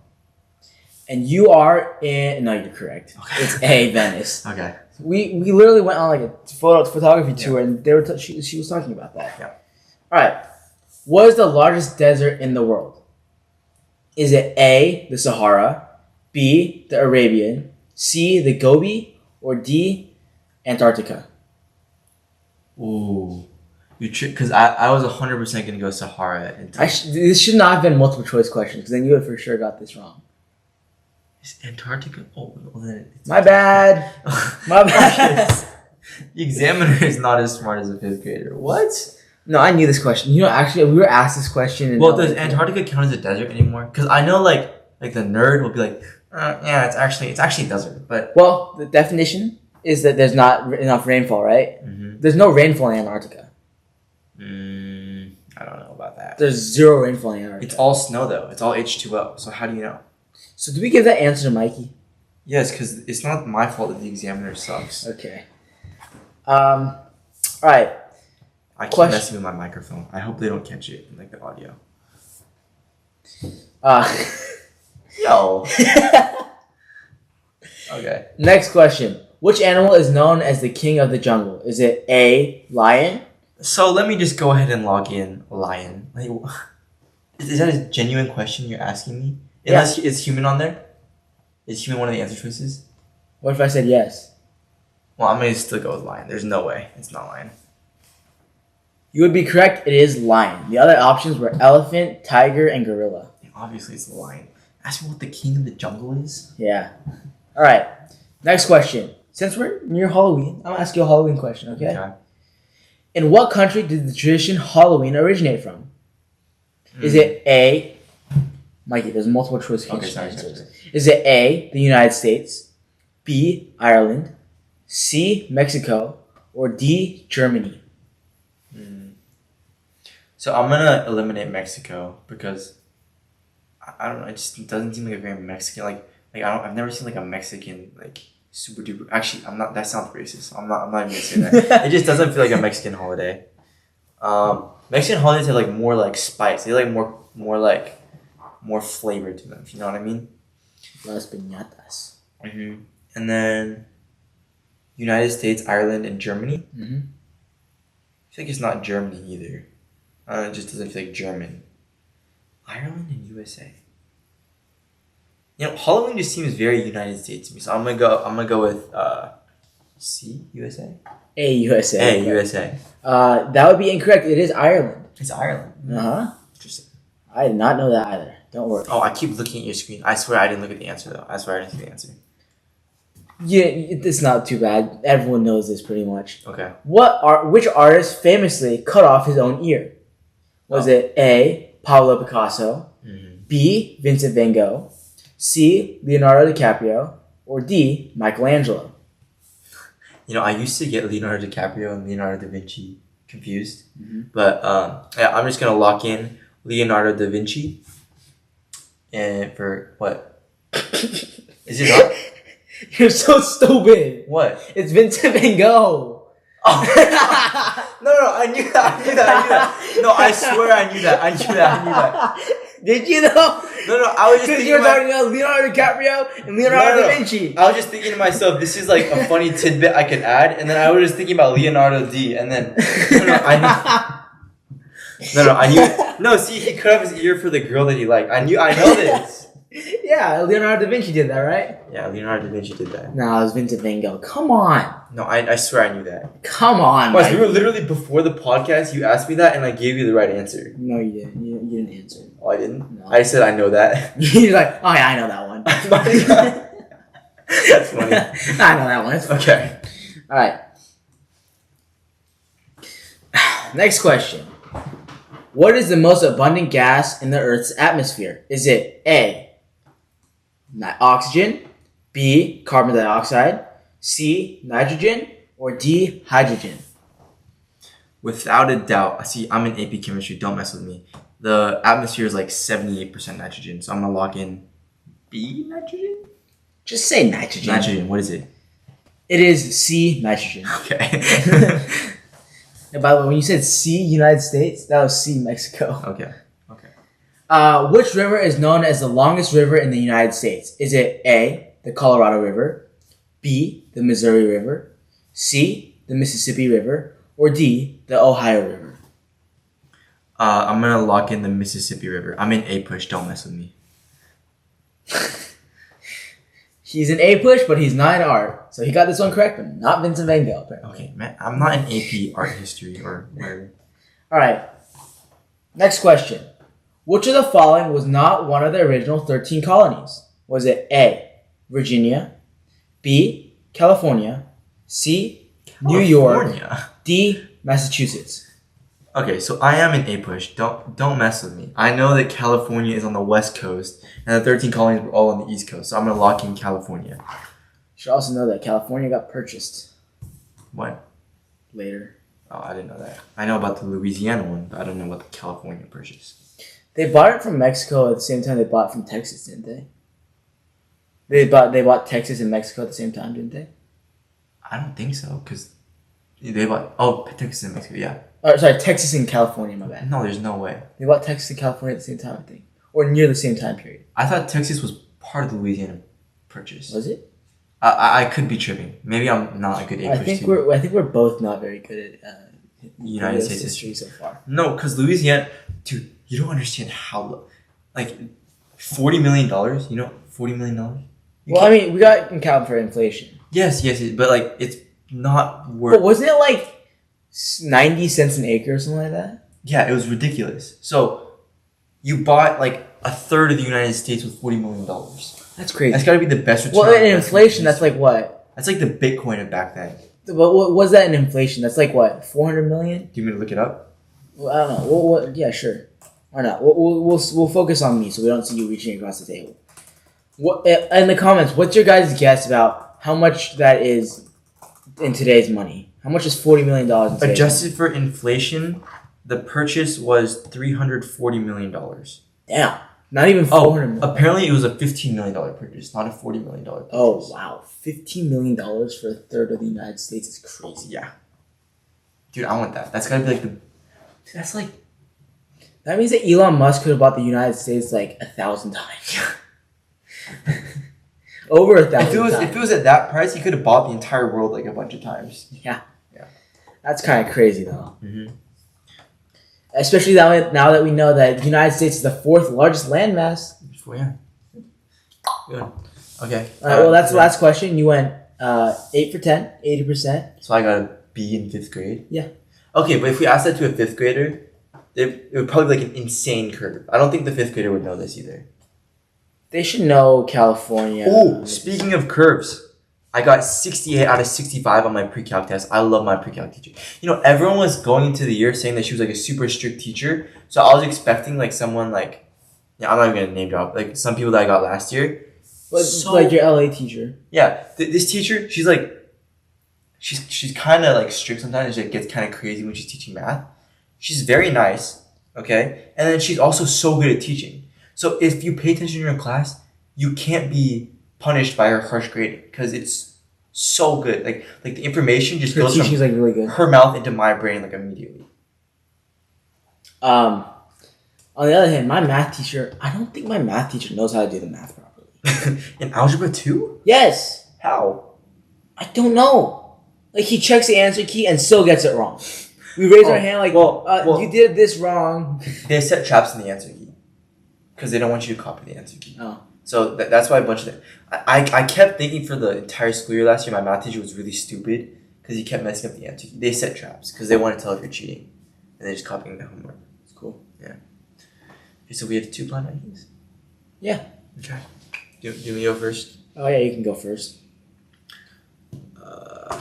S2: And you are in... No, you're correct.
S1: Okay.
S2: It's A, Venice.
S1: Okay.
S2: We literally went on like a photography tour, and they were she was talking about that.
S1: Yeah.
S2: All right. What is the largest desert in the world? Is it A, the Sahara, B, the Arabian, C, the Gobi, or D, Antarctica?
S1: Ooh. Because I was 100% going to go Sahara.
S2: This should not have been multiple choice questions, because then you would for sure got this wrong.
S1: Is Antarctica? Oh, well, then it's
S2: My bad. My bad.
S1: The examiner is not as smart as a 5th grader. What?
S2: No, I knew this question. You know, actually, we were asked this question. And
S1: Well, does Antarctica count as a desert anymore? Because I know, like the nerd will be like, yeah, it's actually a desert. But
S2: well, the definition is that there's not enough rainfall, right?
S1: Mm-hmm.
S2: There's no rainfall in Antarctica.
S1: I don't know about that.
S2: There's zero rainfall in Antarctica.
S1: It's all snow though. It's all H2O. So how do you know?
S2: So do we give that answer to Mikey?
S1: Yes, because it's not my fault that the examiner sucks.
S2: Okay. All right.
S1: I keep messing with my microphone. I hope they don't catch it in like the audio. Yo. Okay.
S2: Next question. Which animal is known as the king of the jungle? Is it A, lion?
S1: So let me just go ahead and log in lion. Like, is that a genuine question you're asking me? Unless is human on there? Is human one of the answer choices?
S2: What if I said yes?
S1: Well, I'm going to still go with lion. There's no way. It's not lion.
S2: You would be correct. It is lion. The other options were elephant, tiger, and gorilla.
S1: Obviously, it's the lion. Ask me what the king of the jungle is?
S2: Yeah. All right. Next question. Since we're near Halloween, I'm going to ask you a Halloween question, okay? In what country did the tradition Halloween originate from? Is it A... Mikey, there's multiple choice answers. Is it A, the United States, B, Ireland, C, Mexico, or D, Germany?
S1: So I'm gonna eliminate Mexico because I don't know. It just doesn't seem like a very Mexican I've never seen like a Mexican like super duper. Actually, I'm not. That sounds racist. I'm not even gonna say that. It just doesn't feel like a Mexican holiday. Mexican holidays have like more like spice. They like more flavor to them. If you know what I mean.
S2: Las piñatas.
S1: Mm-hmm. And then United States, Ireland, and Germany.
S2: Mm-hmm.
S1: I feel like it's not Germany either. It just doesn't feel like German. Ireland and USA. You know, Halloween just seems very United States to me. So I'm gonna go with C, USA.
S2: A, USA.
S1: A, USA.
S2: That would be incorrect. It is Ireland.
S1: It's Ireland.
S2: Uh-huh.
S1: Interesting.
S2: I did not know that either. Don't worry.
S1: Oh, I keep looking at your screen. I swear I didn't look at the answer though. I swear I didn't see the answer.
S2: Yeah, it's not too bad. Everyone knows this pretty much.
S1: Okay.
S2: Which artist famously cut off his own ear? Was it A, Pablo Picasso, B, Vincent van Gogh, C, Leonardo DiCaprio, or D, Michelangelo?
S1: You know, I used to get Leonardo DiCaprio and Leonardo da Vinci confused, but yeah, I'm just gonna lock in Leonardo da Vinci. And for what? Is it not?
S2: You're so stupid.
S1: What?
S2: It's Vincent van Gogh.
S1: Oh. No, I knew that. No, I swear I knew that.
S2: Did you know?
S1: No, I was just
S2: Because
S1: thinking.
S2: you were talking about Leonardo DiCaprio and Leonardo da Vinci.
S1: I was just thinking to myself, this is like a funny tidbit I could add, and then I was just thinking about Leonardo D, and then I knew. No, see, he cut off his ear for the girl that he liked. I know this.
S2: Yeah, Leonardo da Vinci did that, right?
S1: Yeah, Leonardo da Vinci did that.
S2: No, it was Vincent van Gogh. Come on.
S1: No, I swear I knew that.
S2: Come on,
S1: But
S2: Mikey.
S1: we were literally before the podcast. You asked me that, and I gave you the right answer.
S2: No, you didn't. You didn't answer.
S1: Oh, I didn't.
S2: No.
S1: I said I know that.
S2: You're like, oh yeah, I know that one.
S1: That's funny.
S2: I know that one. It's fine.
S1: Okay.
S2: All right. Next question. What is the most abundant gas in the Earth's atmosphere? Is it A, oxygen, B, carbon dioxide, C, nitrogen, or D, hydrogen?
S1: Without a doubt, see, I'm in AP chemistry. Don't mess with me. The atmosphere is like 78% nitrogen, so I'm gonna lock in B, nitrogen.
S2: Just say nitrogen.
S1: Nitrogen. What is it?
S2: It is C, nitrogen.
S1: Okay.
S2: And by the way, when you said C, United States, that was C, Mexico.
S1: Okay.
S2: Which river is known as the longest river in the United States? Is it A, the Colorado River, B, the Missouri River, C, the Mississippi River, or D, the Ohio River?
S1: I'm gonna lock in the Mississippi River. I'm in A push. Don't mess with me.
S2: He's an A push, but he's not in art. So he got this one correct, but not Vincent van Gogh, apparently.
S1: Okay, man. I'm not in AP art history or whatever.
S2: All right. Next question. Which of the following was not one of the original 13 colonies? Was it A, Virginia, B, California, C, New York,
S1: California.
S2: D, Massachusetts?
S1: Okay, so I am an A push. Don't mess with me. I know that California is on the west coast, and the 13 colonies were all on the east coast. So I'm gonna lock in California.
S2: You should also know that California got purchased
S1: What?
S2: later.
S1: Oh, I didn't know that. I know about the Louisiana one, but I don't know about the California purchase.
S2: They bought it from Mexico at the same time they bought it from Texas, didn't they? They bought Texas and Mexico at the same time, didn't they?
S1: I don't think so, because they bought Texas and Mexico. Yeah.
S2: Oh, sorry, Texas and California. My bad.
S1: No, there's no way.
S2: They bought Texas and California at the same time, I think, or near the same time period.
S1: I thought Texas was part of the Louisiana purchase.
S2: Was it?
S1: I could be tripping. Maybe I'm not a good A
S2: I
S1: push
S2: think
S1: too.
S2: we're both not very good at
S1: United
S2: US
S1: States
S2: history so far.
S1: No, because Louisiana, dude, you don't understand how, like, $40 million. You know, $40 million.
S2: Well, I mean, we got in account for inflation.
S1: Yes, but like, it's not worth.
S2: But wasn't it like 90 cents an acre or something like that?
S1: Yeah, it was ridiculous. So, you bought like a third of the United States with $40 million.
S2: That's crazy.
S1: That's got to be the best return.
S2: Well, in inflation, that's like what?
S1: That's like the Bitcoin of back then.
S2: What was that in inflation? That's like what? 400 million?
S1: Do you want me to look it up?
S2: Well, I don't know. Yeah, sure. Why not? We'll focus on me so we don't see you reaching across the table. What in the comments? What's your guys' guess about how much that is in today's money? How much is $40 million in today's
S1: Adjusted for inflation, the purchase was $340 million.
S2: Damn. Not even 400 million.
S1: Apparently it was a $15 million purchase, not a $40 million purchase.
S2: Oh, wow. $15 million for a third of the United States is crazy.
S1: Yeah. Dude, I want that. That's gotta be like
S2: That's like that means that Elon Musk could have bought the United States like 1,000 times. Over 1,000 times.
S1: If it was at that price, he could have bought the entire world like a bunch of times.
S2: Yeah.
S1: Yeah.
S2: That's kind of crazy though.
S1: Mm-hmm.
S2: Especially now that we know that the United States is the 4th largest landmass.
S1: Yeah. Good. Okay.
S2: All right, well, that's the last question. You went 8 for 10, 80%.
S1: So I got a B in 5th grade?
S2: Yeah.
S1: Okay, but if we asked that to a 5th grader, it would probably be like an insane curve. I don't think the 5th grader would know this either.
S2: They should know California.
S1: Oh, speaking of curves, I got 68 out of 65 on my pre-calc test. I love my pre-calc teacher. You know, everyone was going into the year saying that she was like a super strict teacher. So I was expecting like someone like, yeah, I'm not even gonna name drop, like some people that I got last year.
S2: But like your LA teacher.
S1: Yeah, this teacher, she's like, she's kind of like strict sometimes. She gets kind of crazy when she's teaching math. She's very nice, okay? And then she's also so good at teaching. So if you pay attention in your class, you can't be punished by her harsh grading because it's so good. Like the information just goes from
S2: like really good.
S1: her mouth into my brain like immediately.
S2: On the other hand, my math teacher, I don't think my math teacher knows how to do the math properly.
S1: In algebra 2?
S2: Yes.
S1: How?
S2: I don't know. Like he checks the answer key and still gets it wrong. We raise our hand like, well, you did this wrong.
S1: They set traps in the answer key because they don't want you to copy the answer key.
S2: Oh.
S1: So that's why a bunch of them. I kept thinking for the entire school year last year, my math teacher was really stupid because he kept messing up the answer key. They set traps because they want to tell if you're cheating, and they're just copying the homework.
S2: It's cool.
S1: Yeah. Okay, so we have 2 blind ideas.
S2: Yeah.
S1: Okay. Do me go first?
S2: Oh yeah, you can go first.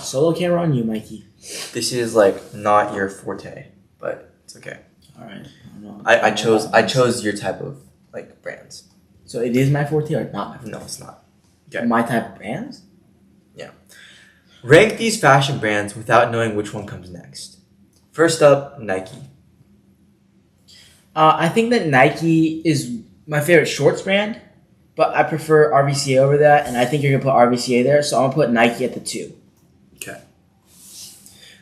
S2: Solo camera on you, Mikey.
S1: This is like not your forte, but it's okay.
S2: All right.
S1: I chose your type of like brands.
S2: So it is my forte or not my forte?
S1: No, it's not. Okay.
S2: My type of brands?
S1: Yeah. Rank these fashion brands without knowing which one comes next. First up, Nike.
S2: I think that Nike is my favorite shorts brand, but I prefer RVCA over that, and I think you're gonna put RVCA there, so I'm gonna put Nike at the 2.
S1: Okay.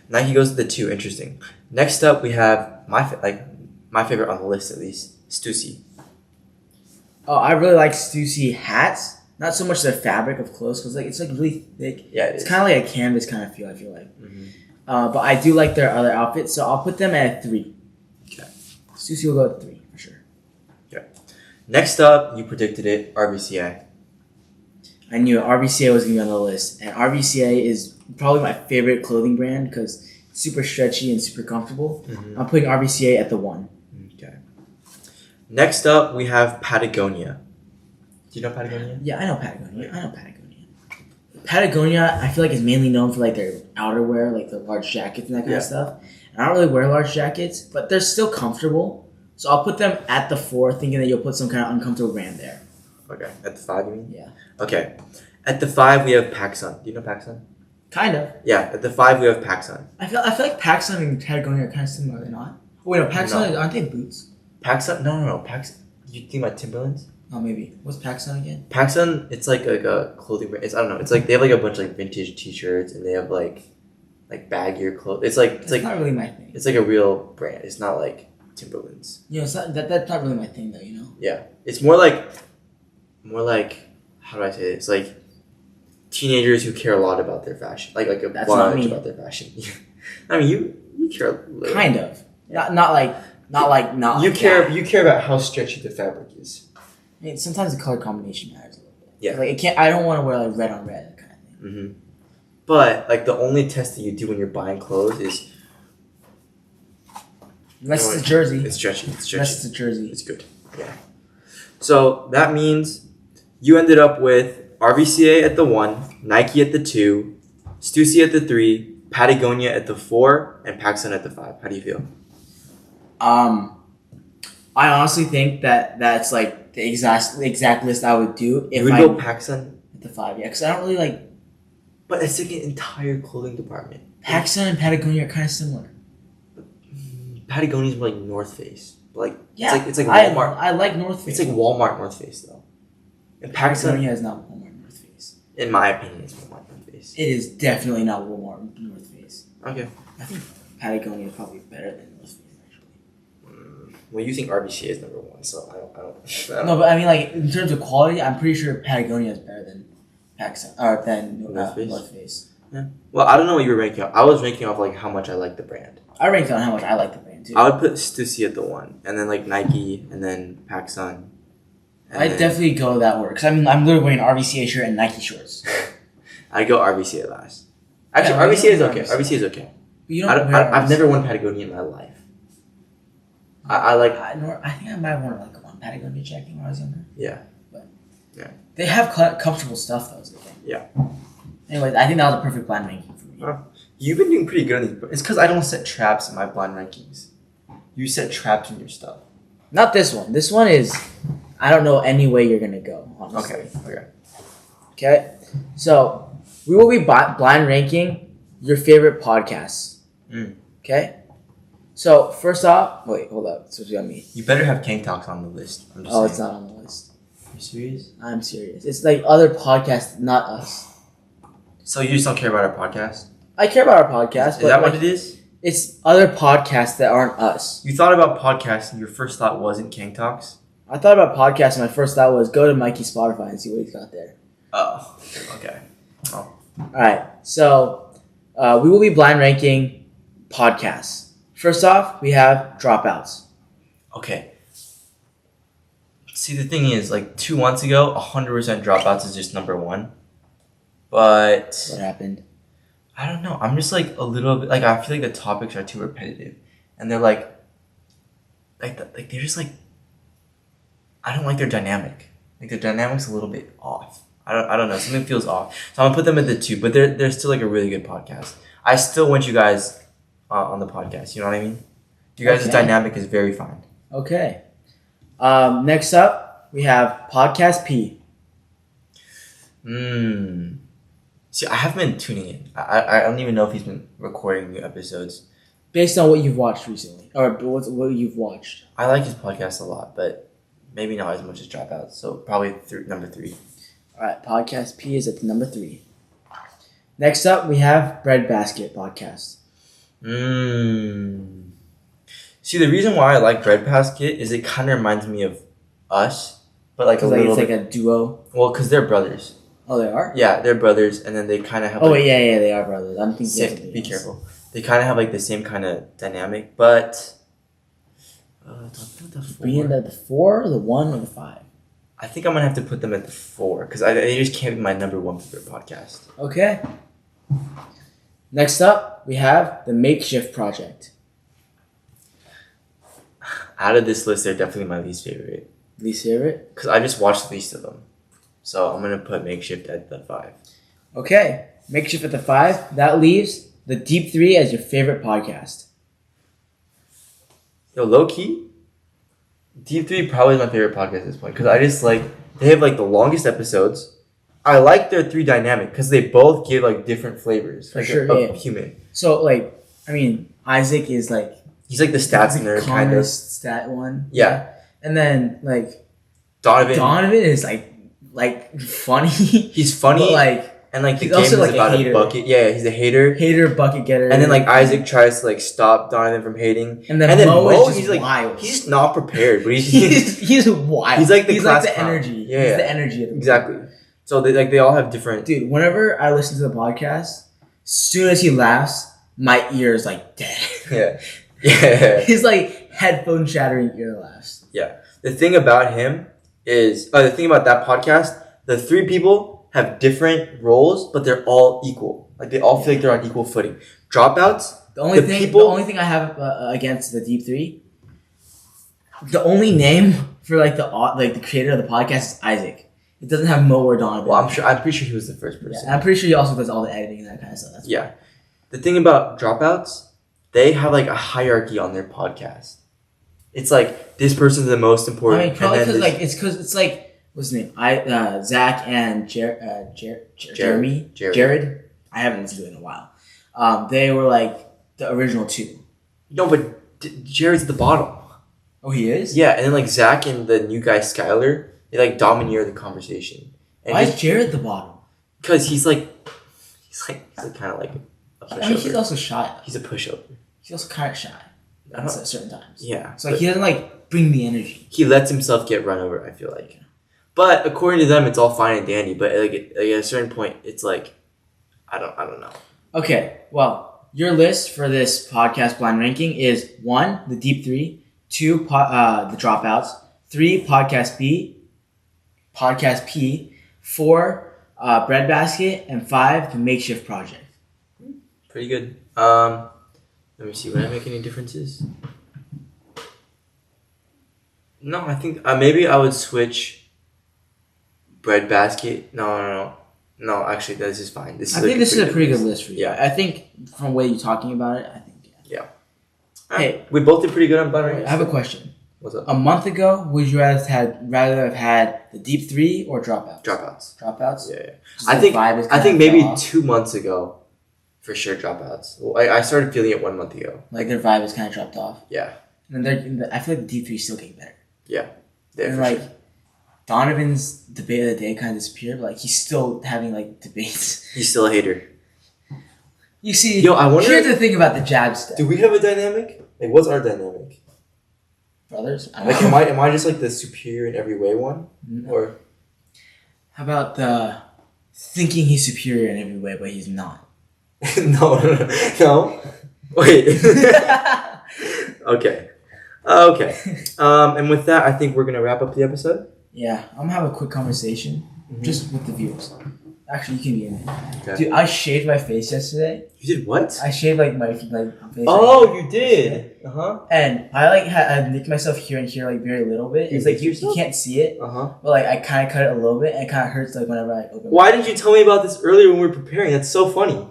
S1: Nike goes to the 2. Interesting. Next up, we have my favorite on the list at least, Stussy.
S2: Oh, I really like Stussy hats. Not so much the fabric of clothes, because like it's like really thick.
S1: Yeah,
S2: it's kind of like a canvas kind of feel. I feel like.
S1: Mm-hmm.
S2: But I do like their other outfits, so I'll put them at 3.
S1: Okay.
S2: Stussy will go at 3 for sure.
S1: Okay. Next up, you predicted it, RVCA.
S2: I knew RVCA was gonna be on the list, and RVCA is probably my favorite clothing brand because it's super stretchy and super comfortable.
S1: Mm-hmm.
S2: I'm putting RVCA at the 1.
S1: Okay. Next up, we have Patagonia. Do you know Patagonia?
S2: Yeah, I know Patagonia. Patagonia, I feel like is mainly known for like their outerwear, like the large jackets and that kind of stuff. And I don't really wear large jackets, but they're still comfortable. So I'll put them at the 4, thinking that you'll put some kind of uncomfortable brand there.
S1: Okay. At the 5, you mean?
S2: Yeah.
S1: Okay. At the 5, we have PacSun. Do you know PacSun?
S2: Kind of.
S1: Yeah. At the 5, we have PacSun.
S2: I feel like PacSun and Patagonia are kind of similar, are they not? Oh, wait, no, PacSun, aren't they boots?
S1: PacSun? No. PacSun. You think about Timberlands?
S2: Oh, maybe. What's PacSun again?
S1: PacSun, it's like a clothing brand. I don't know. It's like they have like a bunch of like vintage T-shirts and they have like baggier clothes. It's
S2: not really my thing.
S1: It's like a real brand. It's not like Timberlands.
S2: You know, it's not, that's not really my thing though. You know.
S1: Yeah, it's more like how do I say it? It's like teenagers who care a lot about their fashion, like a bunch about their fashion. I mean, you care a little.
S2: Kind of. Not
S1: you care. You care about how stretchy the fabric is.
S2: I mean, sometimes the color combination matters a little bit.
S1: Yeah.
S2: Like it can't. I don't want to wear like red on red kind of thing.
S1: Mm-hmm. But like the only test that you do when you're buying clothes is.
S2: Unless it's a jersey.
S1: It's stretchy.
S2: Unless it's a jersey.
S1: It's good. Yeah. So that means you ended up with RVCA at the 1, Nike at the 2, Stussy at the 3, Patagonia at the 4, and PacSun at the 5. How do you feel?
S2: I honestly think that that's like the exact list I would do if
S1: you would go PacSun
S2: at the 5. Yeah, because I don't really like.
S1: But it's like an entire clothing department.
S2: PacSun and Patagonia are kind of similar.
S1: Patagonia's more like North Face. Like
S2: yeah,
S1: it's like Walmart.
S2: I like North Face.
S1: It's like Walmart North Face though. And
S2: Patagonia is not Walmart North Face.
S1: In my opinion, it's Walmart North Face.
S2: It is definitely not Walmart North Face.
S1: Okay.
S2: I think Patagonia is probably better than North Face actually.
S1: Well, you think RBCA is number one, so I don't.
S2: No, but I mean, like in terms of quality, I'm pretty sure Patagonia is better than North Face.
S1: Yeah. Well, I don't know what you were ranking off. I was ranking off like how much I like the brand.
S2: I ranked on how much I like the brand too.
S1: I would put Stussy at the 1, and then like Nike, and then PacSun.
S2: I'd definitely go that order because I'm literally wearing an RVCA shirt and Nike shorts.
S1: I'd go RVCA last. Actually,
S2: Yeah,
S1: RVCA is okay. RVCA is okay.
S2: But you
S1: I've never worn Patagonia in my life. I like.
S2: I think I might have worn like one Patagonia jacket when I was younger.
S1: Yeah.
S2: But
S1: yeah.
S2: They have comfortable stuff though. Is the thing.
S1: Yeah.
S2: Anyways, I think that was a perfect blind ranking for me.
S1: Oh, you've been doing pretty good on these. It's because I don't set traps in my blind rankings. You set traps in your stuff.
S2: Not this one. This one is, I don't know any way you're gonna go. Honestly. Okay. So we will be blind ranking your favorite podcasts. Okay. So first off, wait, hold up. It's supposed to be on me.
S1: You better have Kang Talks on the list. I'm just
S2: saying.
S1: It's
S2: not on the list.
S1: Are you serious?
S2: I'm serious. It's like other podcasts, not us.
S1: So you just don't care about our podcast?
S2: I care about our podcast.
S1: Is that what it is?
S2: It's other podcasts that aren't us.
S1: You thought about podcasts and your first thought wasn't Kang Talks?
S2: I thought about podcasts and my first thought was go to Mikey's Spotify and see what he's got there.
S1: Oh, okay. Oh.
S2: Alright, so we will be blind ranking podcasts. First off, we have Dropouts.
S1: Okay. See, the thing is, like 2 months ago, 100% Dropouts is just number 1. But
S2: what happened?
S1: I don't know. I'm just like a little bit like I feel like the topics are too repetitive, and they're like they're just like I don't like their dynamic. Like their dynamic's a little bit off. I don't know. Something feels off. So I'm gonna put them at the 2, but they're still like a really good podcast. I still want you guys on the podcast. You know what I mean? You guys' dynamic is very fine.
S2: Okay. Next up, we have Podcast P.
S1: See, I haven't been tuning in. I don't even know if he's been recording new episodes.
S2: Based on what you've watched recently, or what you've watched.
S1: I like his podcast a lot, but maybe not as much as Dropouts. So probably number 3.
S2: All right, Podcast P is at number 3. Next up, we have Breadbasket Podcast.
S1: See, the reason why I like Breadbasket is it kind of reminds me of us, but like a little.
S2: It's like a duo.
S1: Well, because they're brothers.
S2: Oh, they are?
S1: Yeah, they're brothers, and then they kind of have.
S2: Oh, yeah, they are brothers. I'm thinking.
S1: Be careful. They kind of have like the same kind of dynamic, but.
S2: Being at the 4, the 1, or the 5?
S1: I think I'm gonna have to put them at the 4 because they just can't be my number 1 favorite podcast.
S2: Okay. Next up, we have the Makeshift Project.
S1: Out of this list, they're definitely my least favorite.
S2: Least favorite?
S1: Because I just watched the least of them. So I'm going to put Makeshift at the 5.
S2: Okay. Makeshift at the 5. That leaves the Deep 3 as your favorite podcast.
S1: Yo, low-key, Deep 3 probably is my favorite podcast at this point. Because I just like, they have like the longest episodes. I like their 3 dynamic because they both give like different flavors.
S2: For
S1: like
S2: sure,
S1: of human.
S2: So like, I mean, Isaac is like...
S1: He's like the stats nerd kind of.
S2: Stat one.
S1: Yeah.
S2: And then like...
S1: Donovan
S2: is like funny.
S1: He's funny.
S2: But, like...
S1: And like the
S2: he's
S1: game
S2: also,
S1: is
S2: like,
S1: about a bucket. Yeah, he's a hater.
S2: Hater, bucket getter.
S1: And then like Isaac tries to like stop Donovan from hating.
S2: And then Mo is just
S1: he's like
S2: wild.
S1: He's just not prepared, but
S2: he's wild.
S1: He's like the
S2: energy.
S1: Yeah,
S2: he's the energy of the
S1: exactly. So they all have different.
S2: Dude, whenever I listen to the podcast, as soon as he laughs, my ear is like dead.
S1: Yeah.
S2: He's like headphone shattering ear laughs.
S1: Yeah. The thing about him is the thing about that podcast, the 3 people have different roles, but they're all equal. Like they all feel like they're on equal footing. Dropouts. The only thing I have against the Deep 3, the only name for like the creator of the podcast is Isaac. It doesn't have Mo or Donovan. Well, I'm pretty sure he was the first person.
S2: Yeah, I'm pretty sure he also does all the editing and that kind of stuff.
S1: That's The thing about Dropouts, they have like a hierarchy on their podcast. It's like this person's the most important.
S2: I mean, probably because it's like what's his name? Zach and Jeremy. Jared. I haven't listened to it in a while. They were like the original 2.
S1: No, but Jared's at the bottom.
S2: Oh, he is?
S1: Yeah, and then like Zach and the new guy Skylar, they like domineer the conversation. And
S2: why is Jared at the bottom?
S1: Because he's like kind of like a pushover.
S2: I mean, he's also shy.
S1: He's a pushover.
S2: He's also kind of shy at certain times.
S1: Yeah.
S2: So like he doesn't like bring the energy.
S1: He lets himself get run over, I feel like. But according to them, it's all fine and dandy. But like at a certain point, it's like, I don't know.
S2: Okay, well, your list for this podcast blind ranking is 1, the deep 3, 2, the dropouts, 3, podcast P, 4, breadbasket, and 5, the makeshift project.
S1: Pretty good. Let me see. Would I make any differences? No, I think maybe I would switch breadbasket. No. Actually, this is fine.
S2: I think this is a pretty good list for you.
S1: Yeah.
S2: I think from the way you're talking about it, I think
S1: yeah.
S2: Hey,
S1: we both did pretty good on blind ranking.
S2: I have a question.
S1: What's up?
S2: A month ago, would you rather have had the deep 3 or dropouts?
S1: Dropouts. Yeah.
S2: Just
S1: I think maybe 2 months ago, for sure dropouts. Well, I started feeling it 1 month ago.
S2: Like their vibe is kind of dropped off.
S1: Yeah.
S2: And then I feel like the deep 3 is still getting better.
S1: Yeah.
S2: And like Donovan's debate of the day kind of disappeared, but like he's still having like debates.
S1: He's still a hater.
S2: You see,
S1: Yo, I wonder.
S2: Here's the thing about the jab step.
S1: Do we have a dynamic? Like, what's our dynamic?
S2: Brothers?
S1: Like, am I just like the superior in every way one?
S2: No.
S1: Or
S2: how about the thinking he's superior in every way, but he's not?
S1: No. Wait. Okay. And with that, I think we're gonna wrap up the episode.
S2: Yeah, I'm gonna have a quick conversation just with the viewers. Actually, you can be in it.
S1: Okay.
S2: Dude, I shaved my face yesterday.
S1: You did what?
S2: I shaved like my face.
S1: Oh, you did.
S2: And I nicked myself here and here like very little bit. It's like you can't see it. But like I kind of cut it a little bit, and it kind of hurts like whenever I open.
S1: Why didn't you tell me about this earlier when we were preparing? That's so funny.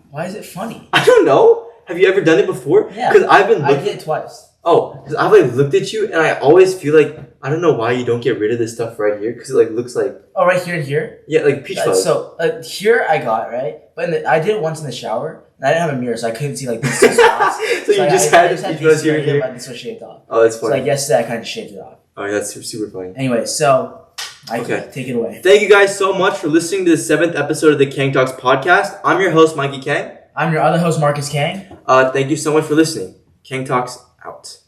S2: Why is it funny?
S1: I don't know. Have you ever done it before?
S2: Yeah.
S1: Because I've been.
S2: I did it twice.
S1: Oh, because I've like looked at you, and I always feel like I don't know why you don't get rid of this stuff right here because it like looks like.
S2: Oh, right here and here.
S1: Yeah, like peach fuzz.
S2: So here I got right, but I did it once in the shower, and I didn't have a mirror, so I couldn't see like these two spots.
S1: So you just had peach fuzz here and here.
S2: But this was shaved off.
S1: Oh, that's funny.
S2: So like yesterday, I kind of shaved it off.
S1: Oh, that's super funny.
S2: Anyway, so Mikey, take it away.
S1: Thank you guys so much for listening to the 7th episode of the Kang Talks podcast. I'm your host, Mikey Kang.
S2: I'm your other host, Marcus Kang.
S1: Thank you so much for listening. Kang Talks out.